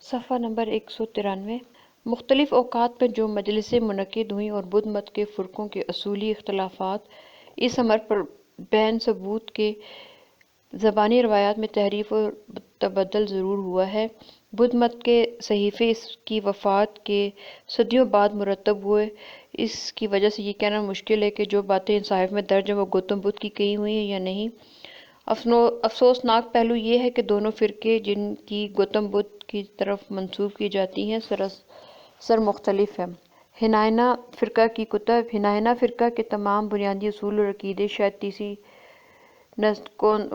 صفحہ نمبر 193۔ مختلف اوقات میں جو مجلسیں منعقد ہوئیں اور بدھ مت کے فرقوں کے اصولی اختلافات اس امر پر بین ثبوت کہ زبانی روایات میں تحریف و تبدل ضرور ہوا ہے۔ بدھ مت کے صحیفے اس کی وفات کے صدیوں بعد مرتب ہوئے۔ اس کی وجہ سے یہ کہنا مشکل ہے کہ جو باتیں ان صحائف میں درج ہیں وہ گوتم بدھ کی کہی ہوئی ہیں یا نہیں۔ افسوسناک پہلو یہ ہے کہ دونوں فرقے جن کی گوتم بدھ کی طرف منسوب کی جاتی ہیں سراسر مختلف ہیں۔ ہناینا فرقہ کی کتب۔ ہناینا فرقہ کے تمام بنیادی اصول اور عقیدے شاید تیسری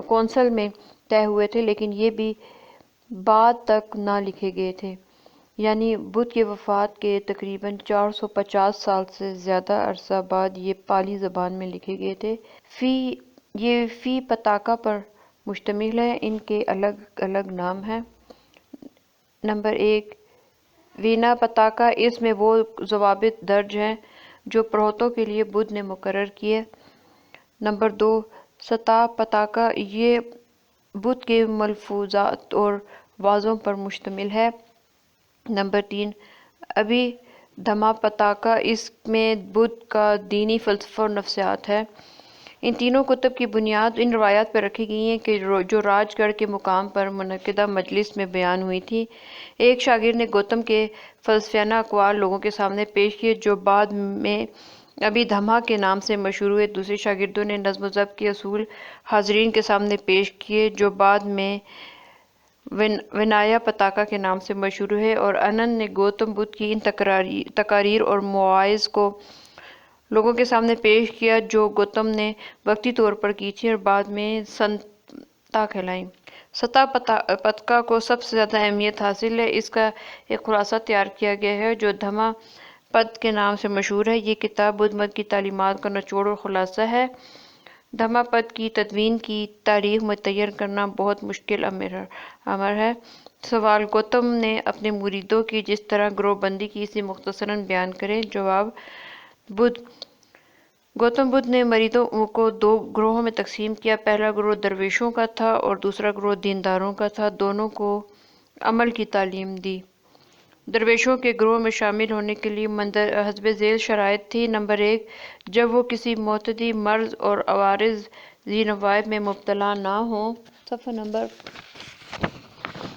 کونسل میں طے ہوئے تھے، لیکن یہ بھی بعد تک نہ لکھے گئے تھے، یعنی بدھ کی وفات کے تقریباً 450 سال سے زیادہ عرصہ بعد یہ پالی زبان میں لکھے گئے تھے۔ یہ فی پتاکا پر مشتمل ہے۔ ان کے الگ الگ نام ہیں۔ نمبر 1، وینا پتاکا۔ اس میں وہ ضوابط درج ہیں جو پروہتوں کے لیے بدھ نے مقرر کیے۔ نمبر 2، ستا پتاکا۔ یہ بدھ کے ملفوظات اور وعظوں پر مشتمل ہے۔ نمبر 3، ابھی دھما پتاکا۔ اس میں بدھ کا دینی فلسفہ اور نفسیات ہے۔ ان تینوں کتب کی بنیاد ان روایات پر رکھی گئی ہیں کہ جو راج گڑھ کے مقام پر منعقدہ مجلس میں بیان ہوئی تھی۔ ایک شاگرد نے گوتم کے فلسفیانہ اقوال لوگوں کے سامنے پیش کیے جو بعد میں ابھی دھما کے نام سے مشہور ہوئے۔ دوسرے شاگردوں نے نظم و ضبط کے اصول حاضرین کے سامنے پیش کیے جو بعد میں وینایا پتاکا کے نام سے مشہور ہوئے، اور انند نے گوتم بدھ کی ان تقاریر اور مواعظ کو لوگوں کے سامنے پیش کیا جو گوتم نے وقتی طور پر کی تھیں اور بعد میں سنتا کہلائیں۔ ستا پتاکا کو سب سے زیادہ اہمیت حاصل ہے۔ اس کا ایک خلاصہ تیار کیا گیا ہے جو دھما پد کے نام سے مشہور ہے۔ یہ کتاب بدھ مت کی تعلیمات کا نچوڑ اور خلاصہ ہے۔ دھما پد کی تدوین کی تاریخ متعین کرنا بہت مشکل امر ہے۔ سوال: گوتم نے اپنے مریدوں کی جس طرح گروہ بندی کی، اسے مختصراً بیان کریں۔ جواب: گوتم بدھ نے مریدوں کو دو گروہوں میں تقسیم کیا۔ پہلا گروہ درویشوں کا تھا اور دوسرا گروہ دینداروں کا تھا۔ دونوں کو عمل کی تعلیم دی۔ درویشوں کے گروہ میں شامل ہونے کے لیے حسب ذیل شرائط تھیں۔ نمبر 1، جب وہ کسی معتدی مرض اور عوارض ذی نوائب میں مبتلا نہ ہوں۔ صفحہ نمبر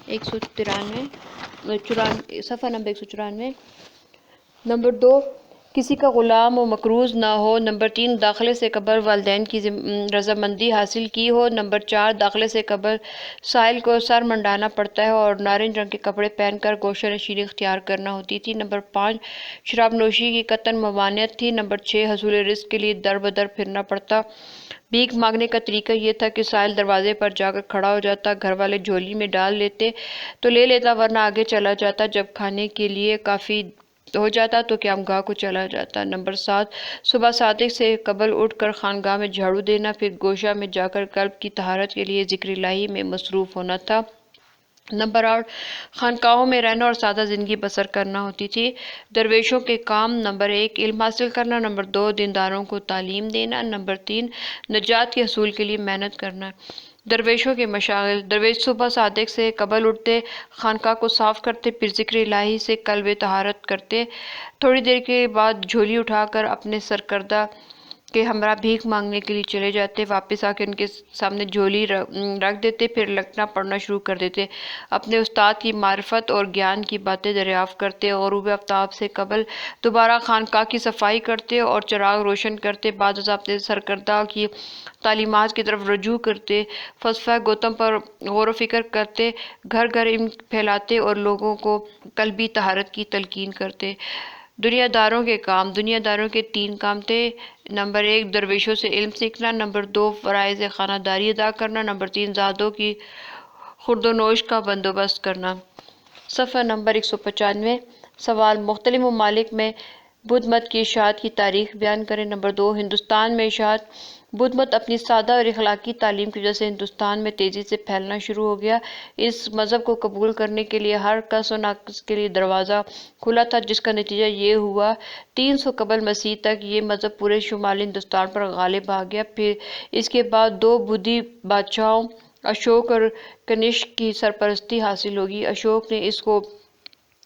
194۔ نمبر 2، کسی کا غلام و مقروض نہ ہو۔ نمبر 3، داخلے سے قبل والدین کی رضامندی حاصل کی ہو۔ نمبر 4، داخلے سے قبل سائل کو سر منڈانا پڑتا ہے اور نارنج رنگ کے کپڑے پہن کر گوشہ نشینی اختیار کرنا ہوتی تھی۔ نمبر 5، شراب نوشی کی قطعاً ممانعت تھی۔ نمبر 6، حصول رزق کے لیے در بدر پھرنا پڑتا۔ بھیک مانگنے کا طریقہ یہ تھا کہ سائل دروازے پر جا کر کھڑا ہو جاتا، گھر والے جھولی میں ڈال لیتے تو لے لیتا ورنہ آگے چلا جاتا، جب کھانے کے لیے کافی ہو جاتا تو قیام گاہ کو چلا جاتا۔ نمبر 7، صبح صادق سے قبل اٹھ کر خانقاہ میں جھاڑو دینا، پھر گوشہ میں جا کر قلب کی طہارت کے لیے ذکر الہی میں مصروف ہونا تھا۔ نمبر 8، خانقاہوں میں رہنا اور سادہ زندگی بسر کرنا ہوتی تھی۔ درویشوں کے کام: نمبر 1، علم حاصل کرنا۔ نمبر 2، دینداروں کو تعلیم دینا۔ نمبر 3، نجات کے حصول کے لیے محنت کرنا۔ درویشوں کے مشاغل: درویش صبح صادق سے قبل اٹھتے، خانقاہ کو صاف کرتے، پھر ذکر الہی سے قلب طہارت کرتے، تھوڑی دیر کے بعد جھولی اٹھا کر اپنے سرکردہ کے ہمراہ بھیک مانگنے کے لیے چلے جاتے، واپس آ کے ان کے سامنے جھولی رکھ دیتے، پھر لکھنا پڑھنا شروع کر دیتے، اپنے استاد کی معرفت اور گیان کی باتیں دریافت کرتے، غروب آفتاب سے قبل دوبارہ خانقاہ کی صفائی کرتے اور چراغ روشن کرتے، بعد ازاں اپنے سرکردہ کی تعلیمات کی طرف رجوع کرتے، فلسفہ گوتم پر غور و فکر کرتے، گھر گھر علم پھیلاتے اور لوگوں کو قلبی طہارت کی تلقین کرتے۔ دنیا داروں کے کام: دنیا داروں کے 3 کام تھے۔ نمبر 1، درویشوں سے علم سیکھنا۔ نمبر 2، فرائض خانہ داری ادا کرنا۔ نمبر 3، زادوں کی خورد و نوش کا بندوبست کرنا۔ صفحہ نمبر 195۔ سوال: مختلف ممالک میں بدھ مت کی اشاعت کی تاریخ بیان کریں۔ نمبر 2، ہندوستان میں اشاعت۔ بدھ مت اپنی سادہ اور اخلاقی تعلیم کی وجہ سے ہندوستان میں تیزی سے پھیلنا شروع ہو گیا۔ اس مذہب کو قبول کرنے کے لیے ہر کس و ناقص کے لیے دروازہ کھلا تھا، جس کا نتیجہ یہ ہوا 300 قبل مسیح تک یہ مذہب پورے شمالی ہندوستان پر غالب آ گیا۔ پھر اس کے بعد 2 بدھی بادشاہوں اشوک اور کنشک کی سرپرستی حاصل ہوگی۔ اشوک نے اس کو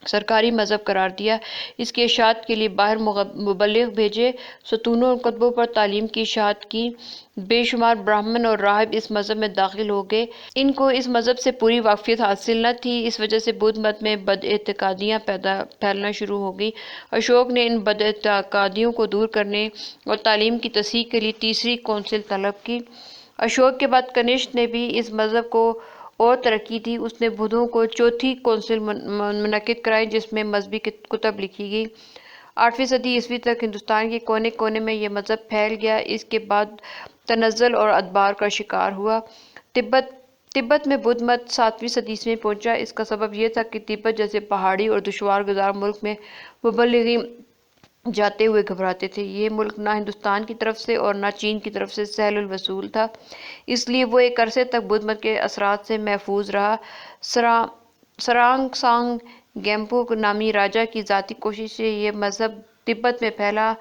سرکاری مذہب قرار دیا۔ اس کی اشاعت کے لیے باہر مبلغ بھیجے، ستونوں اور کتبوں پر تعلیم کی اشاعت کی۔ بے شمار براہمن اور راہب اس مذہب میں داخل ہو گئے۔ ان کو اس مذہب سے پوری واقفیت حاصل نہ تھی، اس وجہ سے بدھ مت میں بد اعتقادیاں پھیلنا شروع ہو گئیں۔ اشوک نے ان بد اعتقادیوں کو دور کرنے اور تعلیم کی تصحیح کے لیے تیسری کونسل طلب کی۔ اشوک کے بعد کنشک نے بھی اس مذہب کو اور ترقی دی۔ اس نے بدھوں کو چوتھی کونسل منعقد کرائی جس میں مذہبی کتب لکھی گئی۔ 8ویں صدی عیسوی تک ہندوستان کے کونے کونے میں یہ مذہب پھیل گیا۔ اس کے بعد تنزل اور ادبار کا شکار ہوا۔ تبت میں بدھ مت 7ویں صدی میں پہنچا۔ اس کا سبب یہ تھا کہ تبت جیسے پہاڑی اور دشوار گزار ملک میں مبلغین جاتے ہوئے گھبراتے تھے۔ یہ ملک نہ ہندوستان کی طرف سے اور نہ چین کی طرف سے سہل الوصول تھا، اس لیے وہ ایک عرصے تک بدھ مت کے اثرات سے محفوظ رہا۔ سرانگ سانگ گیمپو نامی راجا کی ذاتی کوشش سے یہ مذہب تبت میں پھیلا۔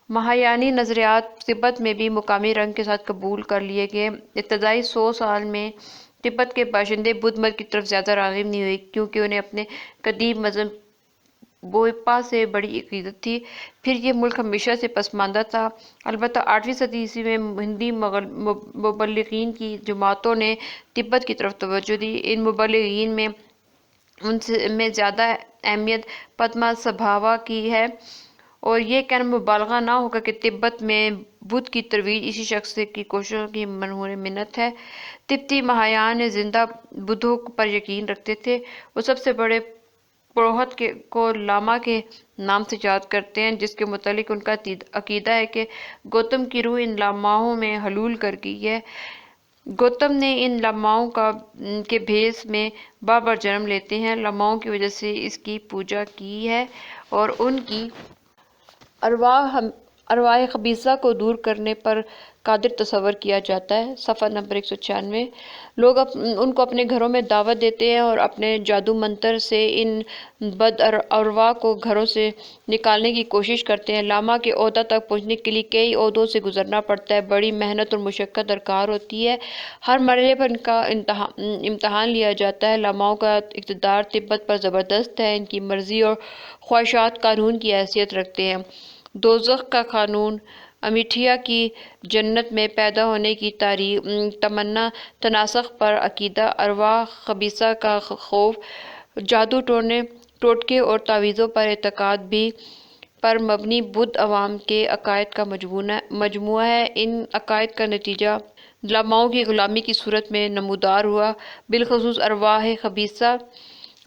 مہایانی نظریات تبت میں بھی مقامی رنگ کے ساتھ قبول کر لیے گئے۔ ابتدائی 100 سال میں تبت کے باشندے بدھ مت کی طرف زیادہ راغب نہیں ہوئے کیونکہ انہیں اپنے قدیم مذہب بوئپا سے بڑی عقیدت تھی۔ پھر یہ ملک ہمیشہ سے پسماندہ تھا۔ البتہ 8ویں صدی عیسوی میں ہندی مبلغین کی جماعتوں نے تبت کی طرف توجہ دی۔ ان مبلغین میں ان میں زیادہ اہمیت پدما سبھاوا کی ہے، اور یہ کہنا مبالغہ نہ ہوگا کہ تبت میں بدھ کی ترویج اسی شخص کی کوششوں کی منہور منت ہے۔ تبتی مہایان زندہ بدھوں پر یقین رکھتے تھے۔ وہ سب سے بڑے پروہت کو لاما کے نام سے یاد کرتے ہیں، جس کے متعلق ان کا عقیدہ ہے کہ گوتم کی روح ان لاماؤں میں حلول کر گئی ہے۔ گوتم نے ان لاماؤں کے بھیس میں بار جنم لیتے ہیں۔ لاماؤں کی وجہ سے اس کی پوجا کی ہے اور ان کی ارواح خبیثہ کو دور کرنے پر قادر تصور کیا جاتا ہے۔ صفحہ نمبر 196۔ لوگ ان کو اپنے گھروں میں دعوت دیتے ہیں اور اپنے جادو منتر سے ان بد ارواح کو گھروں سے نکالنے کی کوشش کرتے ہیں۔ لاما کے عہدہ تک پہنچنے کے لیے کئی عہدوں سے گزرنا پڑتا ہے، بڑی محنت اور مشقت درکار ہوتی ہے۔ ہر مرحلے پر ان کا امتحان لیا جاتا ہے۔ لاماؤں کا اقتدار تبت پر زبردست ہے۔ ان کی مرضی اور خواہشات قانون کی حیثیت رکھتے ہیں۔ دوزخ کا قانون، امیٹھیا کی جنت میں پیدا ہونے کی تمنا، تناسخ پر عقیدہ، ارواح خبیثہ کا خوف، جادو ٹوٹکے اور تعویذوں پر اعتقاد بھی پر مبنی بدھ عوام کے عقائد کا مجموعہ ہے۔ ان عقائد کا نتیجہ لاماؤں کی غلامی کی صورت میں نمودار ہوا۔ بالخصوص ارواح خبیثہ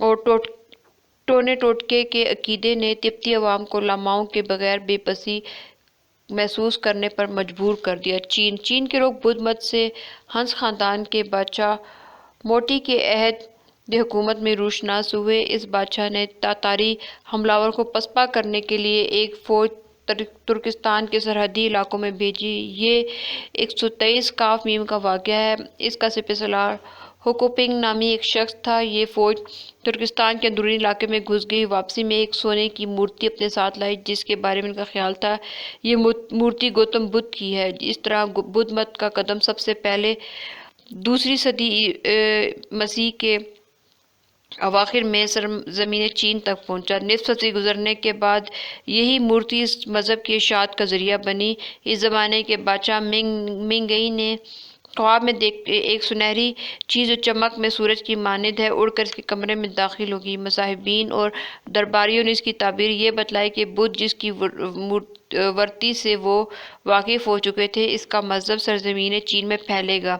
اور ٹونے ٹوٹکے کے عقیدے نے تبتی عوام کو لاماؤں کے بغیر بے بسی محسوس کرنے پر مجبور کر دیا۔ چین کے لوگ بدھ مت سے ہنس خاندان کے بادشاہ موٹی کے عہد حکومت میں روشناس ہوئے۔ اس بادشاہ نے تاتاری حملوں کو پسپا کرنے کے لیے ایک فوج ترکستان کے سرحدی علاقوں میں بھیجی۔ یہ 123 کا واقعہ ہے۔ اس کا سپہ سالار ہوکوپنگ نامی ایک شخص تھا۔ یہ فوج ترکستان کے اندرونی علاقے میں گھس گئی۔ واپسی میں ایک سونے کی مورتی اپنے ساتھ لائی جس کے بارے میں ان کا خیال تھا یہ مورتی گوتم بدھ کی ہے۔ اس طرح بدھ مت کا قدم سب سے پہلے 2ویں صدی مسیح کے اواخر میں سرزمین چین تک پہنچا۔ نصف صدی گزرنے کے بعد یہی مورتی اس مذہب کی اشاعت کا ذریعہ بنی۔ اس زمانے کے بادشاہ منگئی نے خواب میں ایک سنہری چیز جو چمک میں سورج کی مانند ہے اڑ کر اس کے کمرے میں داخل ہو گئی۔ مصاحبین اور درباریوں نے اس کی تعبیر یہ بتلائی کہ بدھ جس کی ورتی سے وہ واقف ہو چکے تھے، اس کا مذہب سرزمین چین میں پھیلے گا۔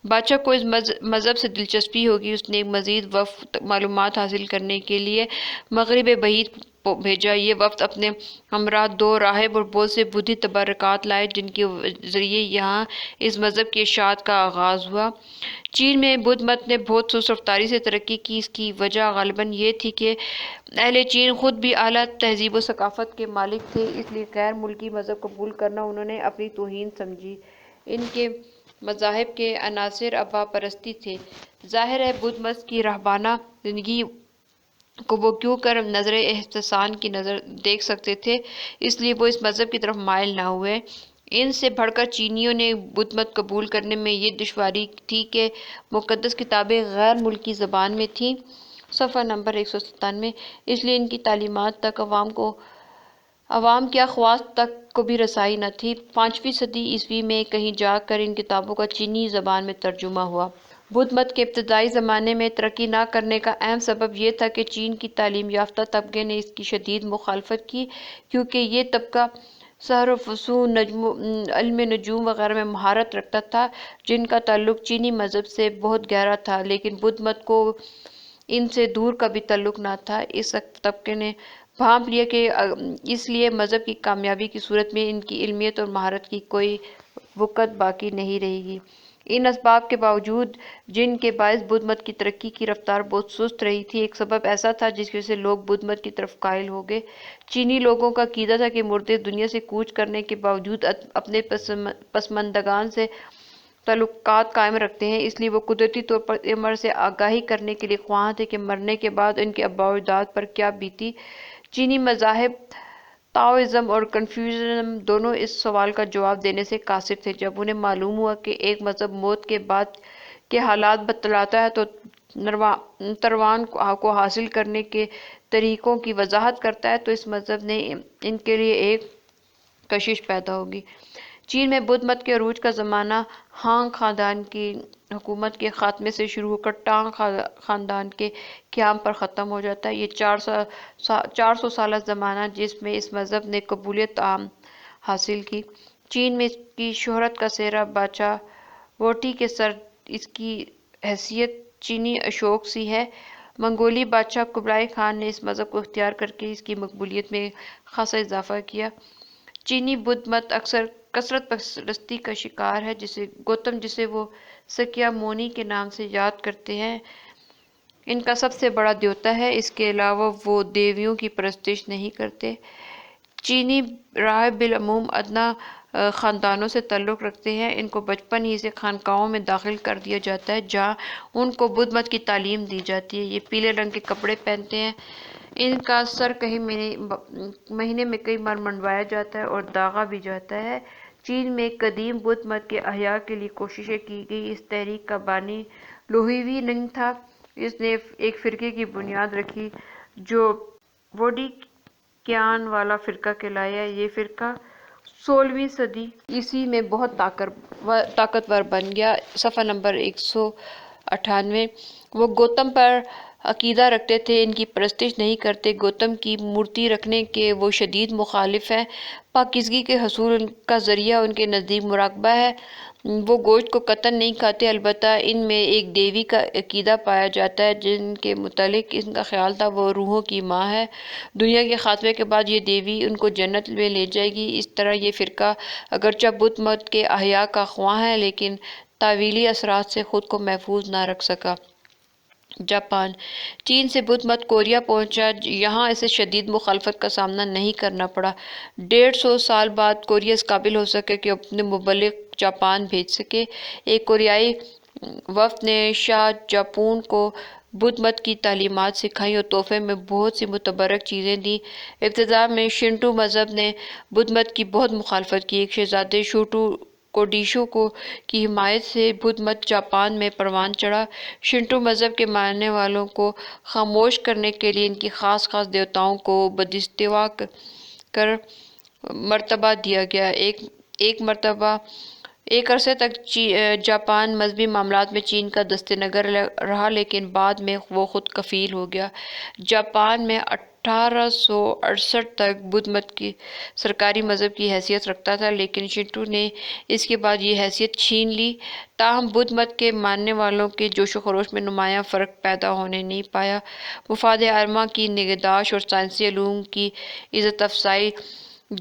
بادشاہ کو اس مذہب سے دلچسپی ہوگی۔ اس نے ایک مزید وفد معلومات حاصل کرنے کے لیے مغرب بعید بھیجا۔ یہ وفد اپنے ہمراہ 2 راہب اور بہت سے بدھی تبرکات لائے جن کے ذریعے یہاں اس مذہب کی اشاعت کا آغاز ہوا۔ چین میں بدھ مت نے بہت سست رفتاری سے ترقی کی۔ اس کی وجہ غالباً یہ تھی کہ اہل چین خود بھی اعلیٰ تہذیب و ثقافت کے مالک تھے، اس لیے غیر ملکی مذہب قبول کرنا انہوں نے اپنی توہین سمجھی۔ ان کے مذاہب کے عناصر اباء پرستی تھے۔ ظاہر ہے بدھ مت کی راہبانہ زندگی کو وہ کیوں کر نظر استحسان کی نظر دیکھ سکتے تھے، اس لیے وہ اس مذہب کی طرف مائل نہ ہوئے۔ ان سے بڑھ کر چینیوں نے بدھ مت قبول کرنے میں یہ دشواری تھی کہ مقدس کتابیں غیر ملکی زبان میں تھیں۔ صفحہ نمبر 197۔ اس لیے ان کی تعلیمات تک عوام کی خواص تک کو بھی رسائی نہ تھی۔ 5ویں صدی عیسوی میں کہیں جا کر ان کتابوں کا چینی زبان میں ترجمہ ہوا۔ بدھ مت کے ابتدائی زمانے میں ترقی نہ کرنے کا اہم سبب یہ تھا کہ چین کی تعلیم یافتہ طبقے نے اس کی شدید مخالفت کی، کیونکہ یہ طبقہ سحر و فنون، علم نجوم وغیرہ میں مہارت رکھتا تھا، جن کا تعلق چینی مذہب سے بہت گہرا تھا، لیکن بدھ مت کو ان سے دور کا بھی تعلق نہ تھا۔ اس طبقے نے بھانپ لیا کہ اس لیے مذہب کی کامیابی کی صورت میں ان کی علمیت اور مہارت کی کوئی وقت باقی نہیں رہے گی۔ ان اسباب کے باوجود، جن کے باعث بدھ مت کی ترقی کی رفتار بہت سست رہی تھی، ایک سبب ایسا تھا جس کی وجہ سے لوگ بدھ مت کی طرف قائل ہو گئے۔ چینی لوگوں کا عقیدہ تھا کہ مردے دنیا سے کوچ کرنے کے باوجود اپنے پسماندگان سے تعلقات قائم رکھتے ہیں، اس لیے وہ قدرتی طور پر عمر سے آگاہی کرنے کے لیے خواہاں تھے کہ مرنے کے بعد ان کے آباء و اجداد پر کیا بیتی۔ چینی مذاہب تاؤزم اور کنفیوشیزم دونوں اس سوال کا جواب دینے سے قاصر تھے۔ جب انہیں معلوم ہوا کہ ایک مذہب موت کے بعد کے حالات بتلاتا ہے تو نروان کو حاصل کرنے کے طریقوں کی وضاحت کرتا ہے، تو اس مذہب نے ان کے لیے ایک کشش پیدا ہوگی۔ چین میں بدھ مت کے عروج کا زمانہ ہانگ خاندان کی حکومت کے خاتمے سے شروع ہو کر ٹانگ خاندان کے قیام پر ختم ہو جاتا ہے۔ یہ 400 سالہ زمانہ جس میں اس مذہب نے قبولیت عام حاصل کی۔ چین میں اس کی شہرت کا سہرا بادشاہ ووٹی کے سر اس کی حیثیت چینی اشوک سی ہے۔ منگولی بادشاہ کبلائی خان نے اس مذہب کو اختیار کرکے اس کی مقبولیت میں خاصا اضافہ کیا۔ چینی بدھ مت اکثر کثرت پرستی کا شکار ہے، گوتم جسے وہ سکیا مونی کے نام سے یاد کرتے ہیں، ان کا سب سے بڑا دیوتا ہے۔ اس کے علاوہ وہ دیویوں کی پرستش نہیں کرتے۔ چینی راہب بالعموم ادنا خاندانوں سے تعلق رکھتے ہیں۔ ان کو بچپن ہی سے خانقاہوں میں داخل کر دیا جاتا ہے جہاں ان کو بدھ مت کی تعلیم دی جاتی ہے۔ یہ پیلے رنگ کے کپڑے پہنتے ہیں، ان کا سر کئی مہینے میں کئی بار منڈوایا جاتا ہے اور داغا بھی جاتا ہے۔ چین میں قدیم بدھ مت کے احیاء کے لیے کوششیں کی گئی۔ اس تحریک کا بانی لوہوی ننگ تھا۔ اس نے ایک فرقے کی بنیاد رکھی جو ووڈی کیان والا فرقہ کہلایا۔ یہ فرقہ 16ویں صدی عیسوی میں بہت طاقتور بن گیا۔ صفحہ نمبر 198۔ وہ گوتم پر عقیدہ رکھتے تھے، ان کی پرستش نہیں کرتے۔ گوتم کی مورتی رکھنے کے وہ شدید مخالف ہیں۔ پاکیزگی کے حصول کا ذریعہ ان کے نزدیک مراقبہ ہے۔ وہ گوشت کو قطعاً نہیں کھاتے، البتہ ان میں ایک دیوی کا عقیدہ پایا جاتا ہے جن کے متعلق ان کا خیال تھا وہ روحوں کی ماں ہے، دنیا کے خاتمے کے بعد یہ دیوی ان کو جنت میں لے جائے گی۔ اس طرح یہ فرقہ اگرچہ بدھ مت کے احیاء کا خواہاں ہے لیکن تاویلی اثرات سے خود کو محفوظ نہ رکھ سکا۔ جاپان۔ چین سے بدھ مت کوریا پہنچا، یہاں اسے شدید مخالفت کا سامنا نہیں کرنا پڑا۔ 150 سال بعد کوریا اس قابل ہو سکا کہ اپنے مبلغ جاپان بھیج سکے۔ ایک کوریائی وفد نے شاہ جاپون کو بدھ مت کی تعلیمات سکھائیں اور تحفے میں بہت سی متبرک چیزیں دیں۔ ابتدا میں شنٹو مذہب نے بدھ مت کی بہت مخالفت کی۔ ایک شہزادے شوٹو کوڈیشو کی حمایت سے بدھ مت جاپان میں پروان چڑھا۔ شنٹو مذہب کے ماننے والوں کو خاموش کرنے کے لیے ان کی خاص دیوتاؤں کو بدستوا کر مرتبہ دیا گیا۔ ایک عرصے تک جاپان مذہبی معاملات میں چین کا دست نگر رہا، لیکن بعد میں وہ خود کفیل ہو گیا۔ جاپان میں 1868 تک بدھ مت کی سرکاری مذہب کی حیثیت رکھتا تھا، لیکن شنٹو نے اس کے بعد یہ حیثیت چھین لی۔ تاہم بدھ مت کے ماننے والوں کے جوش و خروش میں نمایاں فرق پیدا ہونے نہیں پایا۔ مفاد عامہ کی نگہداشت اور سائنسی علوم کی عزت افزائی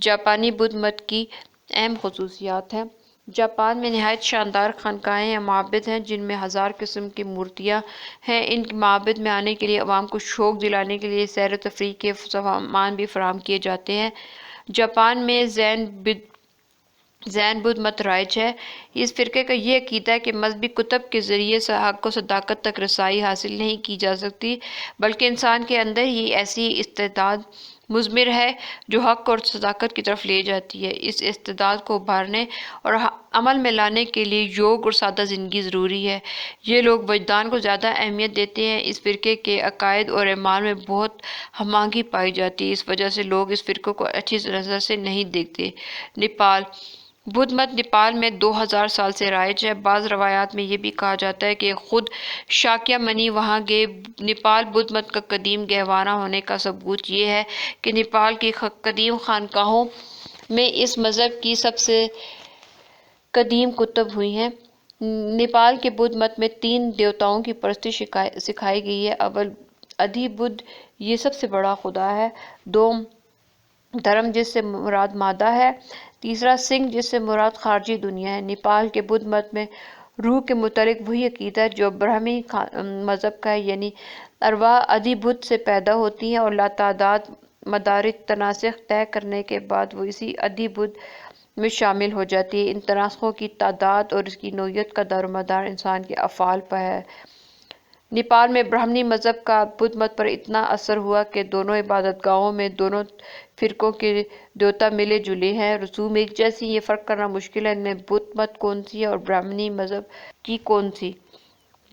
جاپانی بدھ مت کی اہم خصوصیات ہیں۔ جاپان میں نہایت شاندار خانقاہیں یا معابد ہیں جن میں 1000 قسم کی مورتیاں ہیں۔ ان معابد میں آنے کے لیے عوام کو شوق دلانے کے لیے سیر و تفریح کے سامان بھی فراہم کیے جاتے ہیں۔ جاپان میں زین بدھ مت رائج ہے۔ اس فرقے کا یہ عقیدہ ہے کہ مذہبی کتب کے ذریعے حق و صداقت تک رسائی حاصل نہیں کی جا سکتی، بلکہ انسان کے اندر ہی ایسی استعداد مضمر ہے جو حق اور صداقت کی طرف لے جاتی ہے۔ اس استعداد کو ابھارنے اور عمل میں لانے کے لیے یوگ اور سادہ زندگی ضروری ہے۔ یہ لوگ وجدان کو زیادہ اہمیت دیتے ہیں۔ اس فرقے کے عقائد اور اعمال میں بہت ہم آہنگی پائی جاتی ہے، اس وجہ سے لوگ اس فرقے کو اچھی نظر سے نہیں دیکھتے۔ نیپال۔ بدھ مت نیپال میں 2000 سال سے رائج ہے۔ بعض روایات میں یہ بھی کہا جاتا ہے کہ خود شاکیا منی وہاں گئے۔ نیپال بدھ مت کا قدیم گہوارہ ہونے کا ثبوت یہ ہے کہ نیپال کی قدیم خانقاہوں میں اس مذہب کی سب سے قدیم کتب ہوئی ہیں۔ نیپال کے بدھ مت میں 3 دیوتاؤں کی پرستش سکھائی گئی ہے۔ اول ادھی بدھ، یہ سب سے بڑا خدا ہے۔ 2 دھرم، جس سے مراد مادہ ہے۔ تیسرا سنگھ، جس سے مراد خارجی دنیا ہے۔ نیپال کے بدھ مت میں روح کے متعلق وہی عقیدہ ہے جو برہمی مذہب کا ہے، یعنی ارواح ادھی بدھ سے پیدا ہوتی ہیں اور لاتعداد مدارج تناسخ طے کرنے کے بعد وہ اسی ادھی بدھ میں شامل ہو جاتی ہے۔ ان تناسخوں کی تعداد اور اس کی نوعیت کا دار و مدار انسان کے افعال پر ہے۔ نیپال میں برہمنی مذہب کا بدھ مت پر اتنا اثر ہوا کہ دونوں عبادت گاہوں میں دونوں فرقوں کے دیوتا ملے جلے ہیں، رسوم ایک جیسی ہیں۔ یہ فرق کرنا مشکل ہے ان بدھ مت کون سی ہے اور برہمنی مذہب کی کون سی۔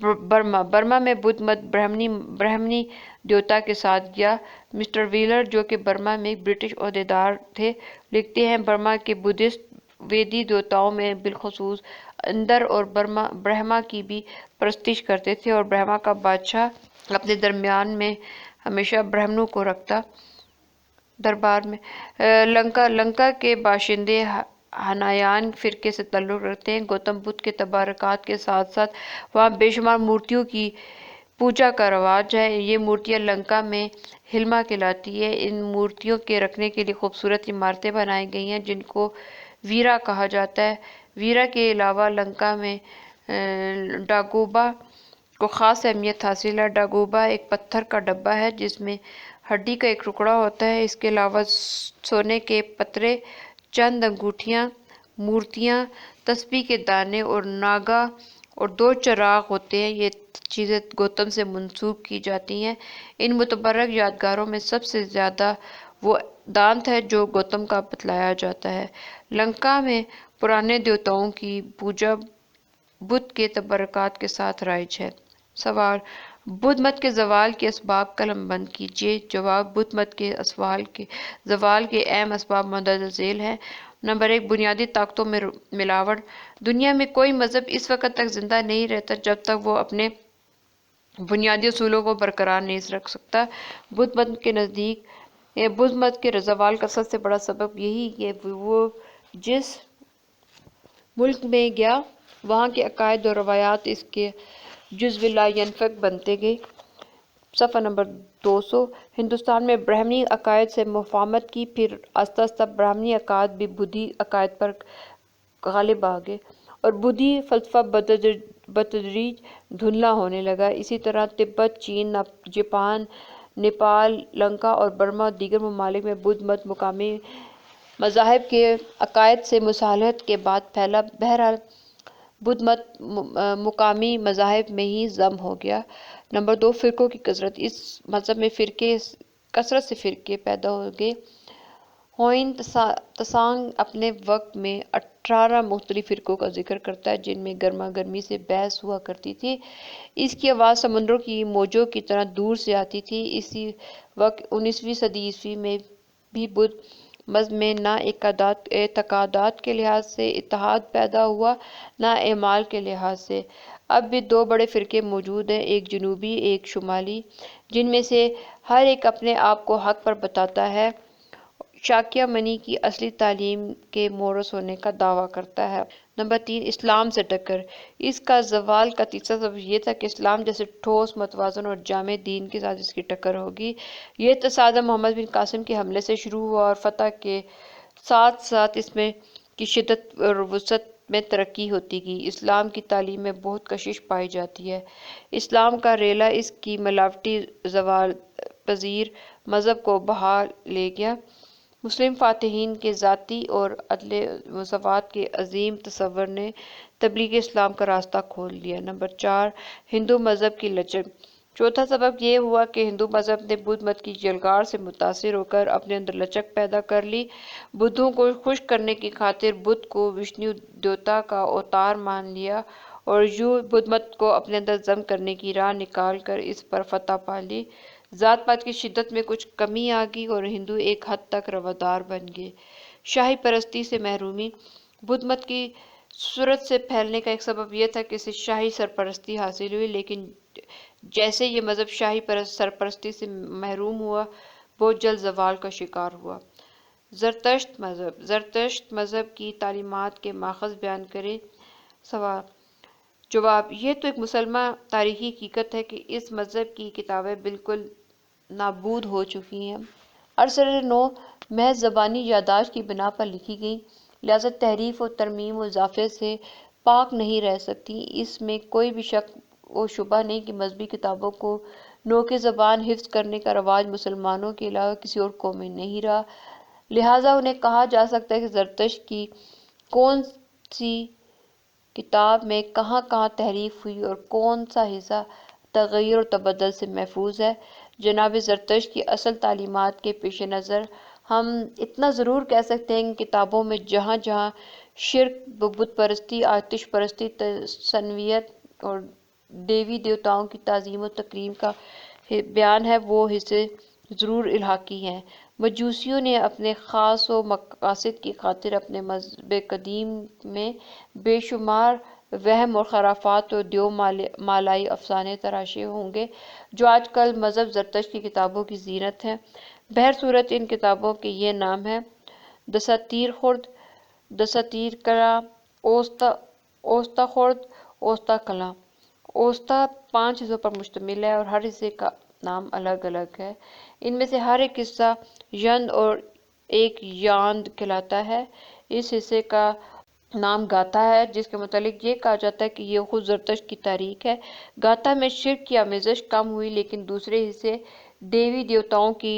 برما میں بدھ مت برہمنی دیوتا کے ساتھ گیا۔ مسٹر ویلر، جو کہ برما میں ایک برٹش عہدیدار تھے، لکھتے ہیں برما کے بدھسٹ ویدی دیوتاؤں میں بالخصوص اندر اور برہما کی بھی پرستش کرتے تھے اور برہما کا بادشاہ اپنے درمیان میں ہمیشہ برہمنوں کو رکھتا دربار میں۔ لنکا کے باشندے ہنایان فرقے سے تعلق رکھتے ہیں۔ گوتم بدھ کے تبرکات کے ساتھ ساتھ وہاں بے شمار مورتیوں کی پوجا کا رواج ہے۔ یہ مورتیاں لنکا میں ہلما کہلاتی ہیں۔ ان مورتیوں کے رکھنے کے لیے خوبصورت عمارتیں بنائی گئی ہیں جن کو ویرا کہا جاتا ہے۔ ویرا کے علاوہ لنکا میں ڈاگوبا کو خاص اہمیت حاصل ہے۔ ڈاگوبا ایک پتھر کا ڈبہ ہے جس میں ہڈی کا ایک ٹکڑا ہوتا ہے۔ اس کے علاوہ سونے کے پترے، چند انگوٹھیاں، مورتیاں، تسبیح کے دانے اور ناگا اور 2 چراغ ہوتے ہیں۔ یہ چیزیں گوتم سے منسوب کی جاتی ہیں۔ ان متبرک یادگاروں میں سب سے زیادہ وہ دانت ہے جو گوتم کا بتلایا جاتا ہے۔ لنکا میں پرانے دیوتاؤں کی پوجا بدھ کے تبرکات کے ساتھ رائج ہے۔ سوال: بدھ مت کے زوال کے اسباب قلم بند کیجیے۔ جواب: بدھ مت کے زوال کے اہم اسباب مندرجہ ذیل ہیں۔ نمبر 1، بنیادی طاقتوں میں ملاوٹ۔ دنیا میں کوئی مذہب اس وقت تک زندہ نہیں رہتا جب تک وہ اپنے بنیادی اصولوں کو برقرار نہیں رکھ سکتا۔ بدھ مت کے زوال کا سب سے بڑا سبب یہی کہ وہ جس ملک میں گیا وہاں کے عقائد اور روایات اس کے جزو لا ینفک بنتے گئے۔ صفحہ نمبر 200۔ ہندوستان میں برہمنی عقائد سے مفاہمت کی، پھر آہستہ آہستہ برہمنی عقائد بھی بدھی عقائد پر غالب آ گئے اور بدھی فلسفہ بتدریج دھندلا ہونے لگا۔ اسی طرح تبت، چین، جاپان، نیپال، لنکا اور برما اور دیگر ممالک میں بدھ مت مقامی مذاہب کے عقائد سے مصالحت کے بعد پھیلا۔ بہرحال بدھ مت مقامی مذاہب میں ہی ضم ہو گیا۔ نمبر 2، فرقوں کی کثرت۔ اس مذہب میں کثرت سے فرقے پیدا ہو گئے۔ ہوئین تسانگ اپنے وقت میں 18 مختلف فرقوں کا ذکر کرتا ہے جن میں گرما گرمی سے بحث ہوا کرتی تھی۔ اس کی آواز سمندروں کی موجوں کی طرح دور سے آتی تھی۔ اسی وقت 19ویں صدی عیسوی میں بھی بدھ مذہب میں نہ اعتقادات کے لحاظ سے اتحاد پیدا ہوا نہ اعمال کے لحاظ سے۔ اب بھی 2 بڑے فرقے موجود ہیں، ایک جنوبی ایک شمالی، جن میں سے ہر ایک اپنے آپ کو حق پر بتاتا ہے۔ شاکیا منی کی اصلی تعلیم کے مورث ہونے کا دعویٰ کرتا ہے۔ نمبر 3، اسلام سے ٹکر۔ اس کا زوال کا تیسرا سبب یہ تھا کہ اسلام جیسے ٹھوس، متوازن اور جامع دین کے ساتھ اس کی ٹکر ہوگی۔ یہ تصادم محمد بن قاسم کے حملے سے شروع ہوا اور فتح کے ساتھ ساتھ اس میں کی شدت اور وسعت میں ترقی ہوتی گئی۔ اسلام کی تعلیم میں بہت کشش پائی جاتی ہے۔ اسلام کا ریلہ اس کی ملاوٹی زوال پذیر مذہب کو بہا لے گیا۔ مسلم فاتحین کے ذاتی اور عدل مساوات کے عظیم تصور نے تبلیغ اسلام کا راستہ کھول دیا۔ نمبر 4، ہندو مذہب کی لچک۔ چوتھا سبب یہ ہوا کہ ہندو مذہب نے بدھ مت کی جلگار سے متاثر ہو کر اپنے اندر لچک پیدا کر لی۔ بدھوں کو خوش کرنے کی خاطر بدھ کو وشنو دیوتا کا اوتار مان لیا اور یوں بدھ مت کو اپنے اندر ضم کرنے کی راہ نکال کر اس پر فتح پا لی۔ ذات پات کی شدت میں کچھ کمی آ گئی اور ہندو ایک حد تک روادار بن گئے۔ شاہی پرستی سے محرومی۔ بدھ مت کی صورت سے پھیلنے کا ایک سبب یہ تھا کہ اسے شاہی سرپرستی حاصل ہوئی، لیکن جیسے یہ مذہب شاہی سرپرستی سے محروم ہوا، بہت جلد زوال کا شکار ہوا۔ زرتشت مذہب۔ زرتشت مذہب کی تعلیمات کے ماخذ بیان کریں۔ سوال جواب: یہ تو ایک مسلمہ تاریخی حقیقت ہے کہ اس مذہب کی کتابیں بالکل نابود ہو چکی ہیں۔ ارسطو نو محض زبانی یادداشت کی بنا پر لکھی گئیں، لہذا تحریف و ترمیم و اضافے سے پاک نہیں رہ سکتی۔ اس میں کوئی بھی شک و شبہ نہیں کہ مذہبی کتابوں کو نوک زبان حفظ کرنے کا رواج مسلمانوں کے علاوہ کسی اور قوم میں نہیں رہا، لہذا انہیں کہا جا سکتا ہے کہ زرتشت کی کون سی کتاب میں کہاں کہاں تحریف ہوئی اور کون سا حصہ تغیر و تبدل سے محفوظ ہے۔ جناب زرتشت کی اصل تعلیمات کے پیش نظر ہم اتنا ضرور کہہ سکتے ہیں کہ کتابوں میں جہاں جہاں شرک، بت پرستی، آتش پرستی، تصنیت اور دیوی دیوتاؤں کی تعظیم و تکریم کا بیان ہے، وہ حصے ضرور الحاقی ہیں۔ مجوسیوں نے اپنے خاص و مقاصد کی خاطر اپنے مذہب قدیم میں بے شمار وہم اور خرافات اور دیو مالائی افسانے تراشے ہوں گے، جو آج کل مذہب زرتشت کی کتابوں کی زینت ہیں۔ بہرصورت ان کتابوں کے یہ نام ہیں: دساتیر خرد، دساتیر کلاں، اوستا خرد، اوستا کلاں۔ اوستا 5 حصوں پر مشتمل ہے اور ہر حصے کا نام الگ الگ ہے۔ ان میں سے ہر ایک حصہ یند اور ایک یاند کہلاتا ہے۔ اس حصے کا نام گاتھا ہے، جس کے متعلق یہ کہا جاتا ہے کہ یہ خود زرتشت کی تاریخ ہے۔ گاتھا میں شرک کی آمیزش کم ہوئی، لیکن دوسرے حصے دیوی دیوتاؤں کی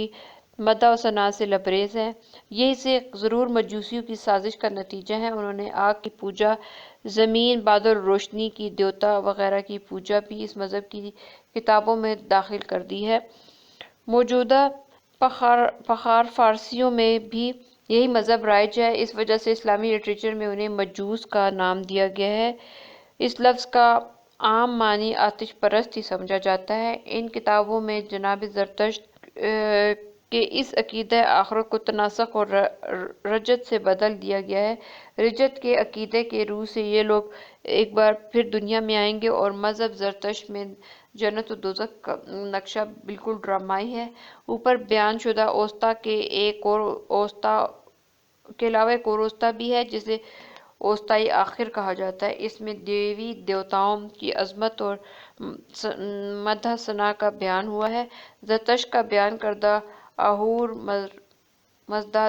مدح و ثناء سے لبریز ہیں۔ یہ حصے ضرور مجوسیوں کی سازش کا نتیجہ ہیں۔ انہوں نے آگ کی پوجا، زمین، بادل اور روشنی کی دیوتا وغیرہ کی پوجا بھی اس مذہب کی کتابوں میں داخل کر دی ہے۔ موجودہ پخار فارسیوں میں بھی یہی مذہب رائج ہے، اس وجہ سے اسلامی لٹریچر میں انہیں مجوس کا نام دیا گیا ہے۔ اس لفظ کا عام معنی آتش پرست ہی سمجھا جاتا ہے۔ ان کتابوں میں جناب زرتشت کے اس عقیدہ آخرت کو تناسخ اور رجت سے بدل دیا گیا ہے۔ رجت کے عقیدے کے روح سے یہ لوگ ایک بار پھر دنیا میں آئیں گے اور مذہب زرتشت میں جنت و دوزخ کا نقشہ بالکل ڈرامائی ہے۔ اوپر بیان شدہ اوستا کے علاوہ ایک اور اوستا بھی ہے، جسے اوستائی آخر کہا جاتا ہے۔ اس میں دیوی دیوتاؤں کی عظمت اور مدح ثناء کا بیان ہوا ہے۔ زرتشت کا بیان کردہ آہور مزدا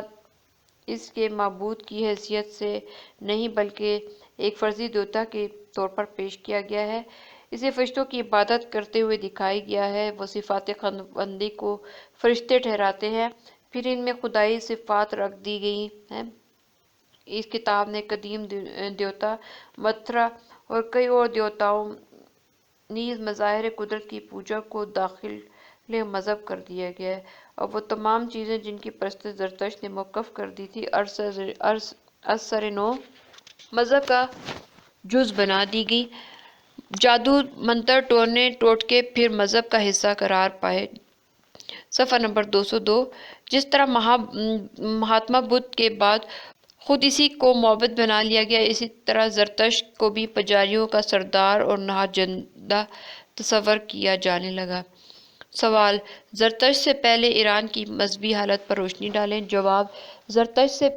اس کے معبود کی حیثیت سے نہیں بلکہ ایک فرضی دیوتا کے طور پر پیش کیا گیا ہے۔ اسے فرشتوں کی عبادت کرتے ہوئے دکھایا گیا ہے۔ وہ صفات خداوندی کو فرشتے ٹھہراتے ہیں، پھر ان میں خدائی صفات رکھ دی گئی ہیں۔ اس کتاب نے قدیم دیوتا متھرا اور کئی اور دیوتاؤں نیز مظاہر قدرت کی پوجا کو داخل مذہب کر دیا گیا ہے، اور وہ تمام چیزیں جن کی پرستش زرتشت نے موقوف کر دی تھی ازسر نو مذہب کا جز بنا دی گئی۔ جادو، منتر، ٹونے ٹوٹکے پھر مذہب کا حصہ قرار پائے۔ صفحہ نمبر 202۔ جس طرح مہاتما بدھ کے بعد خود اسی کو معبد بنا لیا گیا، اسی طرح زرتشت کو بھی پجاریوں کا سردار اور نہاد جندہ تصور کیا جانے لگا۔ سوال: زرتشت سے پہلے ایران کی مذہبی حالت پر روشنی ڈالیں۔ جواب: زرتشت سے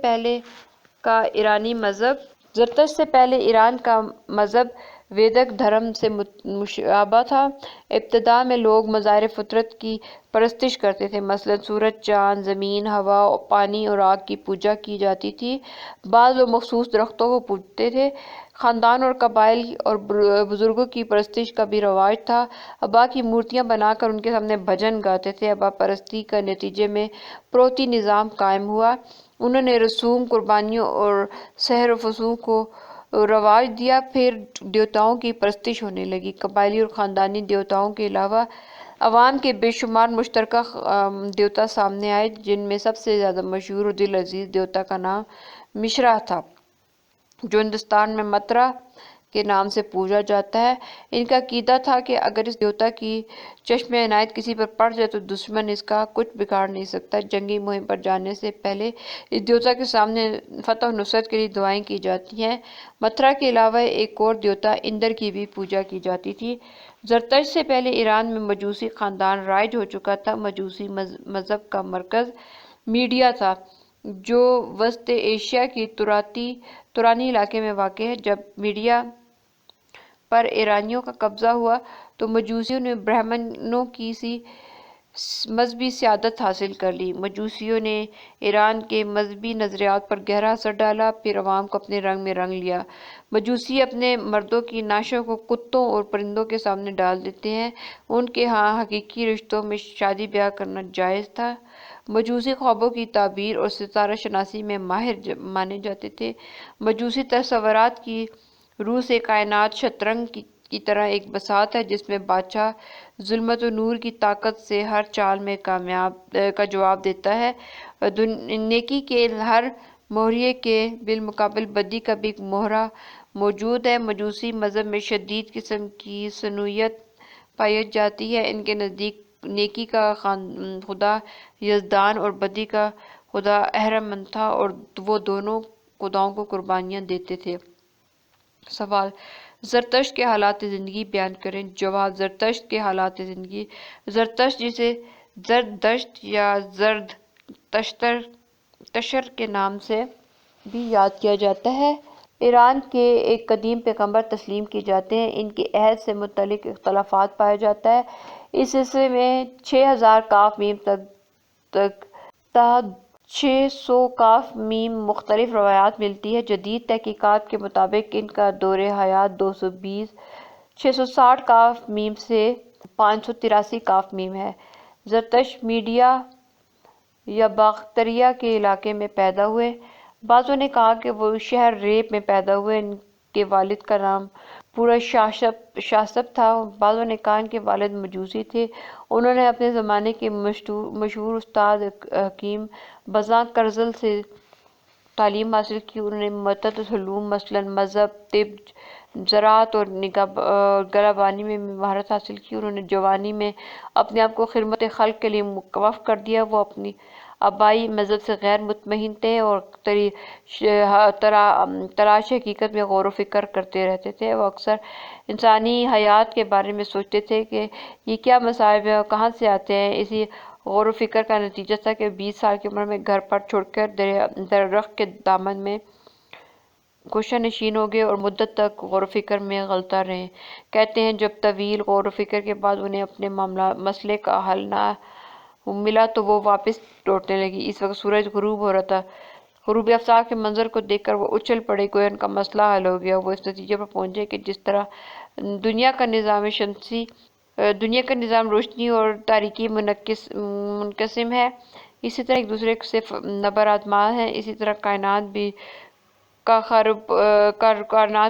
پہلے ایران کا مذہب ویدک دھرم سے مشابہ تھا۔ ابتدا میں لوگ مظاہر فطرت کی پرستش کرتے تھے، مثلاً سورج، چاند، زمین، ہوا، پانی اور آگ کی پوجا کی جاتی تھی۔ بعض لوگ مخصوص درختوں کو پوجتے تھے۔ خاندان اور قبائل اور بزرگوں کی پرستش کا بھی رواج تھا۔ آبا کی مورتیاں بنا کر ان کے سامنے بھجن گاتے تھے۔ آبا پرستی کے نتیجے میں پروتی نظام قائم ہوا۔ انہوں نے رسوم، قربانیوں اور سحر و فسوق کو رواج دیا۔ پھر دیوتاؤں کی پرستش ہونے لگی۔ قبائلی اور خاندانی دیوتاؤں کے علاوہ عوام کے بے شمار مشترکہ دیوتا سامنے آئے، جن میں سب سے زیادہ مشہور اور دل عزیز دیوتا کا نام مشرا تھا، جو ہندوستان میں مترا کے نام سے پوجا جاتا ہے۔ ان کا عقیدہ تھا کہ اگر اس دیوتا کی چشم عنایت کسی پر پڑ جائے تو دشمن اس کا کچھ بگاڑ نہیں سکتا۔ جنگی مہم پر جانے سے پہلے اس دیوتا کے سامنے فتح و نصرت کے لیے دعائیں کی جاتی ہیں۔ مترا کے علاوہ ایک اور دیوتا اندر کی بھی پوجا کی جاتی تھی۔ زرتشت سے پہلے ایران میں مجوسی خاندان رائج ہو چکا تھا۔ مجوسی مذہب کا مرکز میڈیا تھا، جو وسط ایشیا کی تورانی علاقے میں واقع ہے۔ جب میڈیا پر ایرانیوں کا قبضہ ہوا تو مجوسیوں نے برہمنوں کی سی مذہبی سیادت حاصل کر لی۔ مجوسیوں نے ایران کے مذہبی نظریات پر گہرا اثر ڈالا، پھر عوام کو اپنے رنگ میں رنگ لیا۔ مجوسی اپنے مردوں کی نعشوں کو کتوں اور پرندوں کے سامنے ڈال دیتے ہیں۔ ان کے ہاں حقیقی رشتوں میں شادی بیاہ کرنا جائز تھا۔ مجوسی خوابوں کی تعبیر اور ستارہ شناسی میں ماہر مانے جاتے تھے۔ مجوسی تصورات کی روح سے کائنات شطرنج کی طرح ایک بساط ہے، جس میں بادشاہ ظلمت و نور کی طاقت سے ہر چال میں کا جواب دیتا ہے۔ نیکی کے ہر مہرے کے بالمقابل بدی کا بھی ایک مہرہ موجود ہے۔ مجوسی مذہب میں شدید قسم کی صنوعیت پائی جاتی ہے۔ ان کے نزدیک نیکی کا خدا یزدان اور بدی کا خدا اہرمن تھا، اور وہ دونوں خداؤں کو قربانیاں دیتے تھے۔ سوال: زرتشت کے حالات زندگی بیان کریں۔ جواب: زرتشت کے حالات زندگی: زرتشت، جسے زردشت یا زرد تشر کے نام سے بھی یاد کیا جاتا ہے، ایران کے ایک قدیم پیغمبر تسلیم کیے جاتے ہیں۔ ان کے عہد سے متعلق اختلافات پایا جاتا ہے۔ اس سلسلے میں 6000 کاف میم تک تا 600 کاف میم مختلف روایات ملتی ہیں۔ جدید تحقیقات کے مطابق ان کا دور حیات 220 660 کاف میم سے 583 کاف میم ہے۔ زرتشت میڈیا یا باختریا کے علاقے میں پیدا ہوئے۔ بعضوں نے کہا کہ وہ شہر ریپ میں پیدا ہوئے۔ ان کے والد کا نام پورا شاسپ تھا۔ بعضوں نے کہا ان کے والد مجوسی تھے۔ انہوں نے اپنے زمانے کے مشہور استاد حکیم بزاں کرزل سے تعلیم حاصل کی۔ انہوں نے متعدد علوم مثلاً مذہب، طب، زراعت اور گلہ بانی میں مہارت حاصل کی۔ انہوں نے جوانی میں اپنے آپ کو خدمت خلق کے لیے وقف کر دیا۔ وہ اپنی آبائی مذہب سے غیر مطمئن تھے اور تلاش حقیقت میں غور و فکر کرتے رہتے تھے۔ وہ اکثر انسانی حیات کے بارے میں سوچتے تھے کہ یہ کیا مصائب ہیں اور کہاں سے آتے ہیں۔ اسی غور و فکر کا نتیجہ تھا کہ 20 سال کی عمر میں گھر پر چھوڑ کر درخت کے دامن میں گوشہ نشین ہو گئے اور مدت تک غور و فکر میں غلطہ رہے۔ کہتے ہیں جب طویل غور و فکر کے بعد انہیں اپنے مسئلے کا حل نہ ملا تو وہ واپس لوٹنے لگی۔ اس وقت سورج غروب ہو رہا تھا۔ غروب آفتاب کے منظر کو دیکھ کر وہ اچھل پڑے، گویا ان کا مسئلہ حل ہو گیا۔ وہ اس نتیجے پر پہنچے کہ جس طرح دنیا کا نظام روشنی اور تاریکی منقسم ہے، اسی طرح ایک دوسرے سے نبر آزما ہیں، اسی طرح کائنات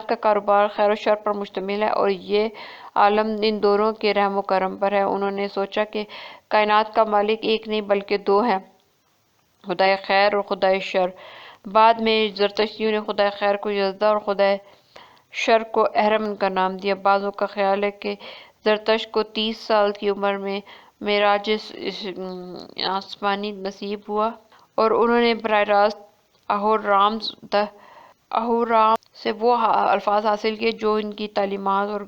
کا کاروبار خیر و شر پر مشتمل ہے اور یہ عالم ان دونوں کے رحم و کرم پر ہے۔ انہوں نے سوچا کہ کائنات کا مالک ایک نہیں بلکہ دو ہے، خدائے خیر اور خدائے شر۔ بعد میں زرتشتیوں نے خدائے خیر کو یزدا اور خدائے شر کو اہرمن کا نام دیا۔ بعضوں کا خیال ہے کہ زرتشت کو 30 سال کی عمر میں معراج آسمانی نصیب ہوا اور انہوں نے براہ راست اہورام سے وہ الفاظ حاصل کیے جو ان کی تعلیمات اور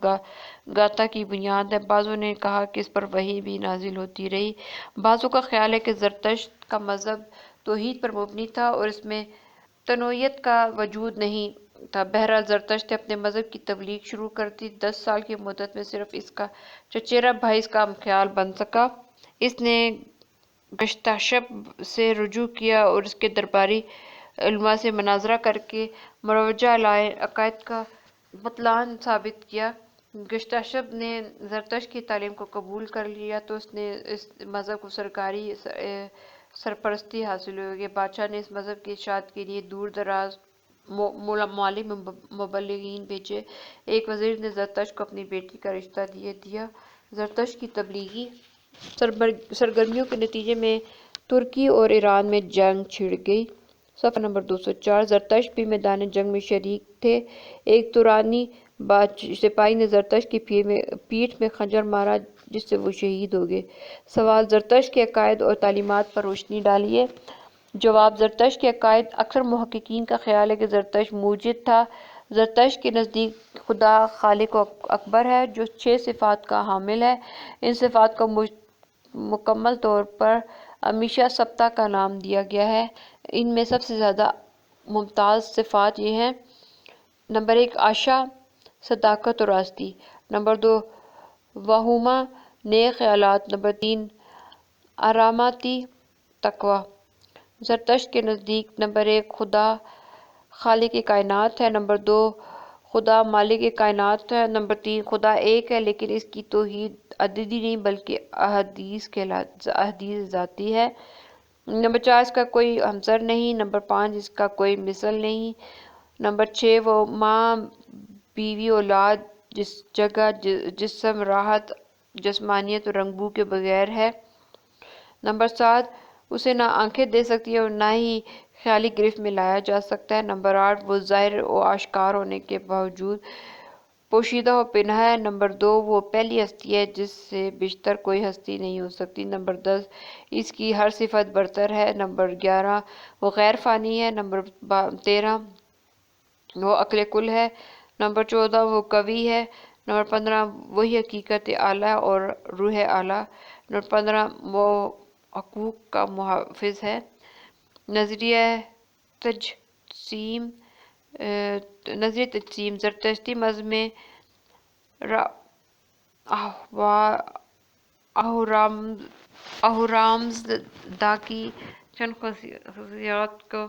گاتھا کی بنیاد ہے۔ بعضوں نے کہا کہ اس پر وحی بھی نازل ہوتی رہی۔ بعضوں کا خیال ہے کہ زرتشت کا مذہب توحید پر مبنی تھا اور اس میں تنوعیت کا وجود نہیں تھا۔ بہرحال زرتشت نے اپنے مذہب کی تبلیغ شروع کر دی۔ 10 سال کی مدت میں صرف اس کا چچیرا بھائی اس کا خیال بن سکا۔ اس نے گشتاشپ سے رجوع کیا اور اس کے درباری علماء سے مناظرہ کر کے مروجہ عقائد کا بطلان ثابت کیا۔ گشتاشپ نے زرتشت کی تعلیم کو قبول کر لیا تو اس نے اس مذہب کو سرکاری سرپرستی حاصل ہوگی۔ بادشاہ نے اس مذہب کی اشاعت کے لیے دور دراز ممالک میں مبلغین بھیجے۔ ایک وزیر نے زرتشت کو اپنی بیٹی کا رشتہ دیا۔ زرتشت کی تبلیغی سرگرمیوں کے نتیجے میں ترکی اور ایران میں جنگ چھڑ گئی۔ صفحہ نمبر 204۔ زرتشت بھی میدان جنگ میں شریک تھے۔ ایک تورانی سپاہی نے زرتشت کی پیٹھ میں خنجر مارا جس سے وہ شہید ہو گئے۔ سوال: زرتشت کے عقائد اور تعلیمات پر روشنی ڈالیے۔ جواب: زرتشت کے عقائد: اکثر محققین کا خیال ہے کہ زرتشت موجد تھا۔ زرتشت کے نزدیک خدا خالق اکبر ہے جو 6 صفات کا حامل ہے۔ ان صفات کو مکمل طور پر امیشا سبتا کا نام دیا گیا ہے۔ ان میں سب سے زیادہ ممتاز صفات یہ ہیں: نمبر 1 عاشا، صداقت اور راستی۔ نمبر 2 وہوما، نیک خیالات۔ نمبر 3 آراماتی، تقوی۔ زرتشت کے نزدیک نمبر 1 خدا خالق کائنات ہے۔ نمبر 2 خدا مالک کائنات ہے۔ نمبر 3 خدا ایک ہے لیکن اس کی توحید عددی نہیں بلکہ احادی ذاتی ہے۔ نمبر 4 اس کا کوئی ہمسر نہیں۔ نمبر 5 اس کا کوئی مثل نہیں۔ نمبر 6 وہ ماں، بیوی، اولاد، جگہ، جسم، راحت، جسمانیت اور رنگ بو کے بغیر ہے۔ نمبر 7 اسے نہ آنکھیں دے سکتی ہے اور نہ ہی خیالی گرفت میں لایا جا سکتا ہے۔ نمبر 8 وہ ظاہر و آشکار ہونے کے باوجود پوشیدہ و پنہاں ہے۔ نمبر 2 وہ پہلی ہستی ہے جس سے بیشتر کوئی ہستی نہیں ہو سکتی۔ نمبر 10 اس کی ہر صفت برتر ہے۔ نمبر 11 وہ غیر فانی ہے۔ نمبر 13 وہ عقل کل ہے۔ نمبر 14 وہ قوی ہے۔ نمبر 15 وہی حقیقت اعلیٰ اور روح اعلیٰ۔ نمبر 15 وہ حقوق کا محافظ ہے۔ نظریہ تجسیم زرتشتی مذہب میں اہورامزدا کی چند خصوصیات کو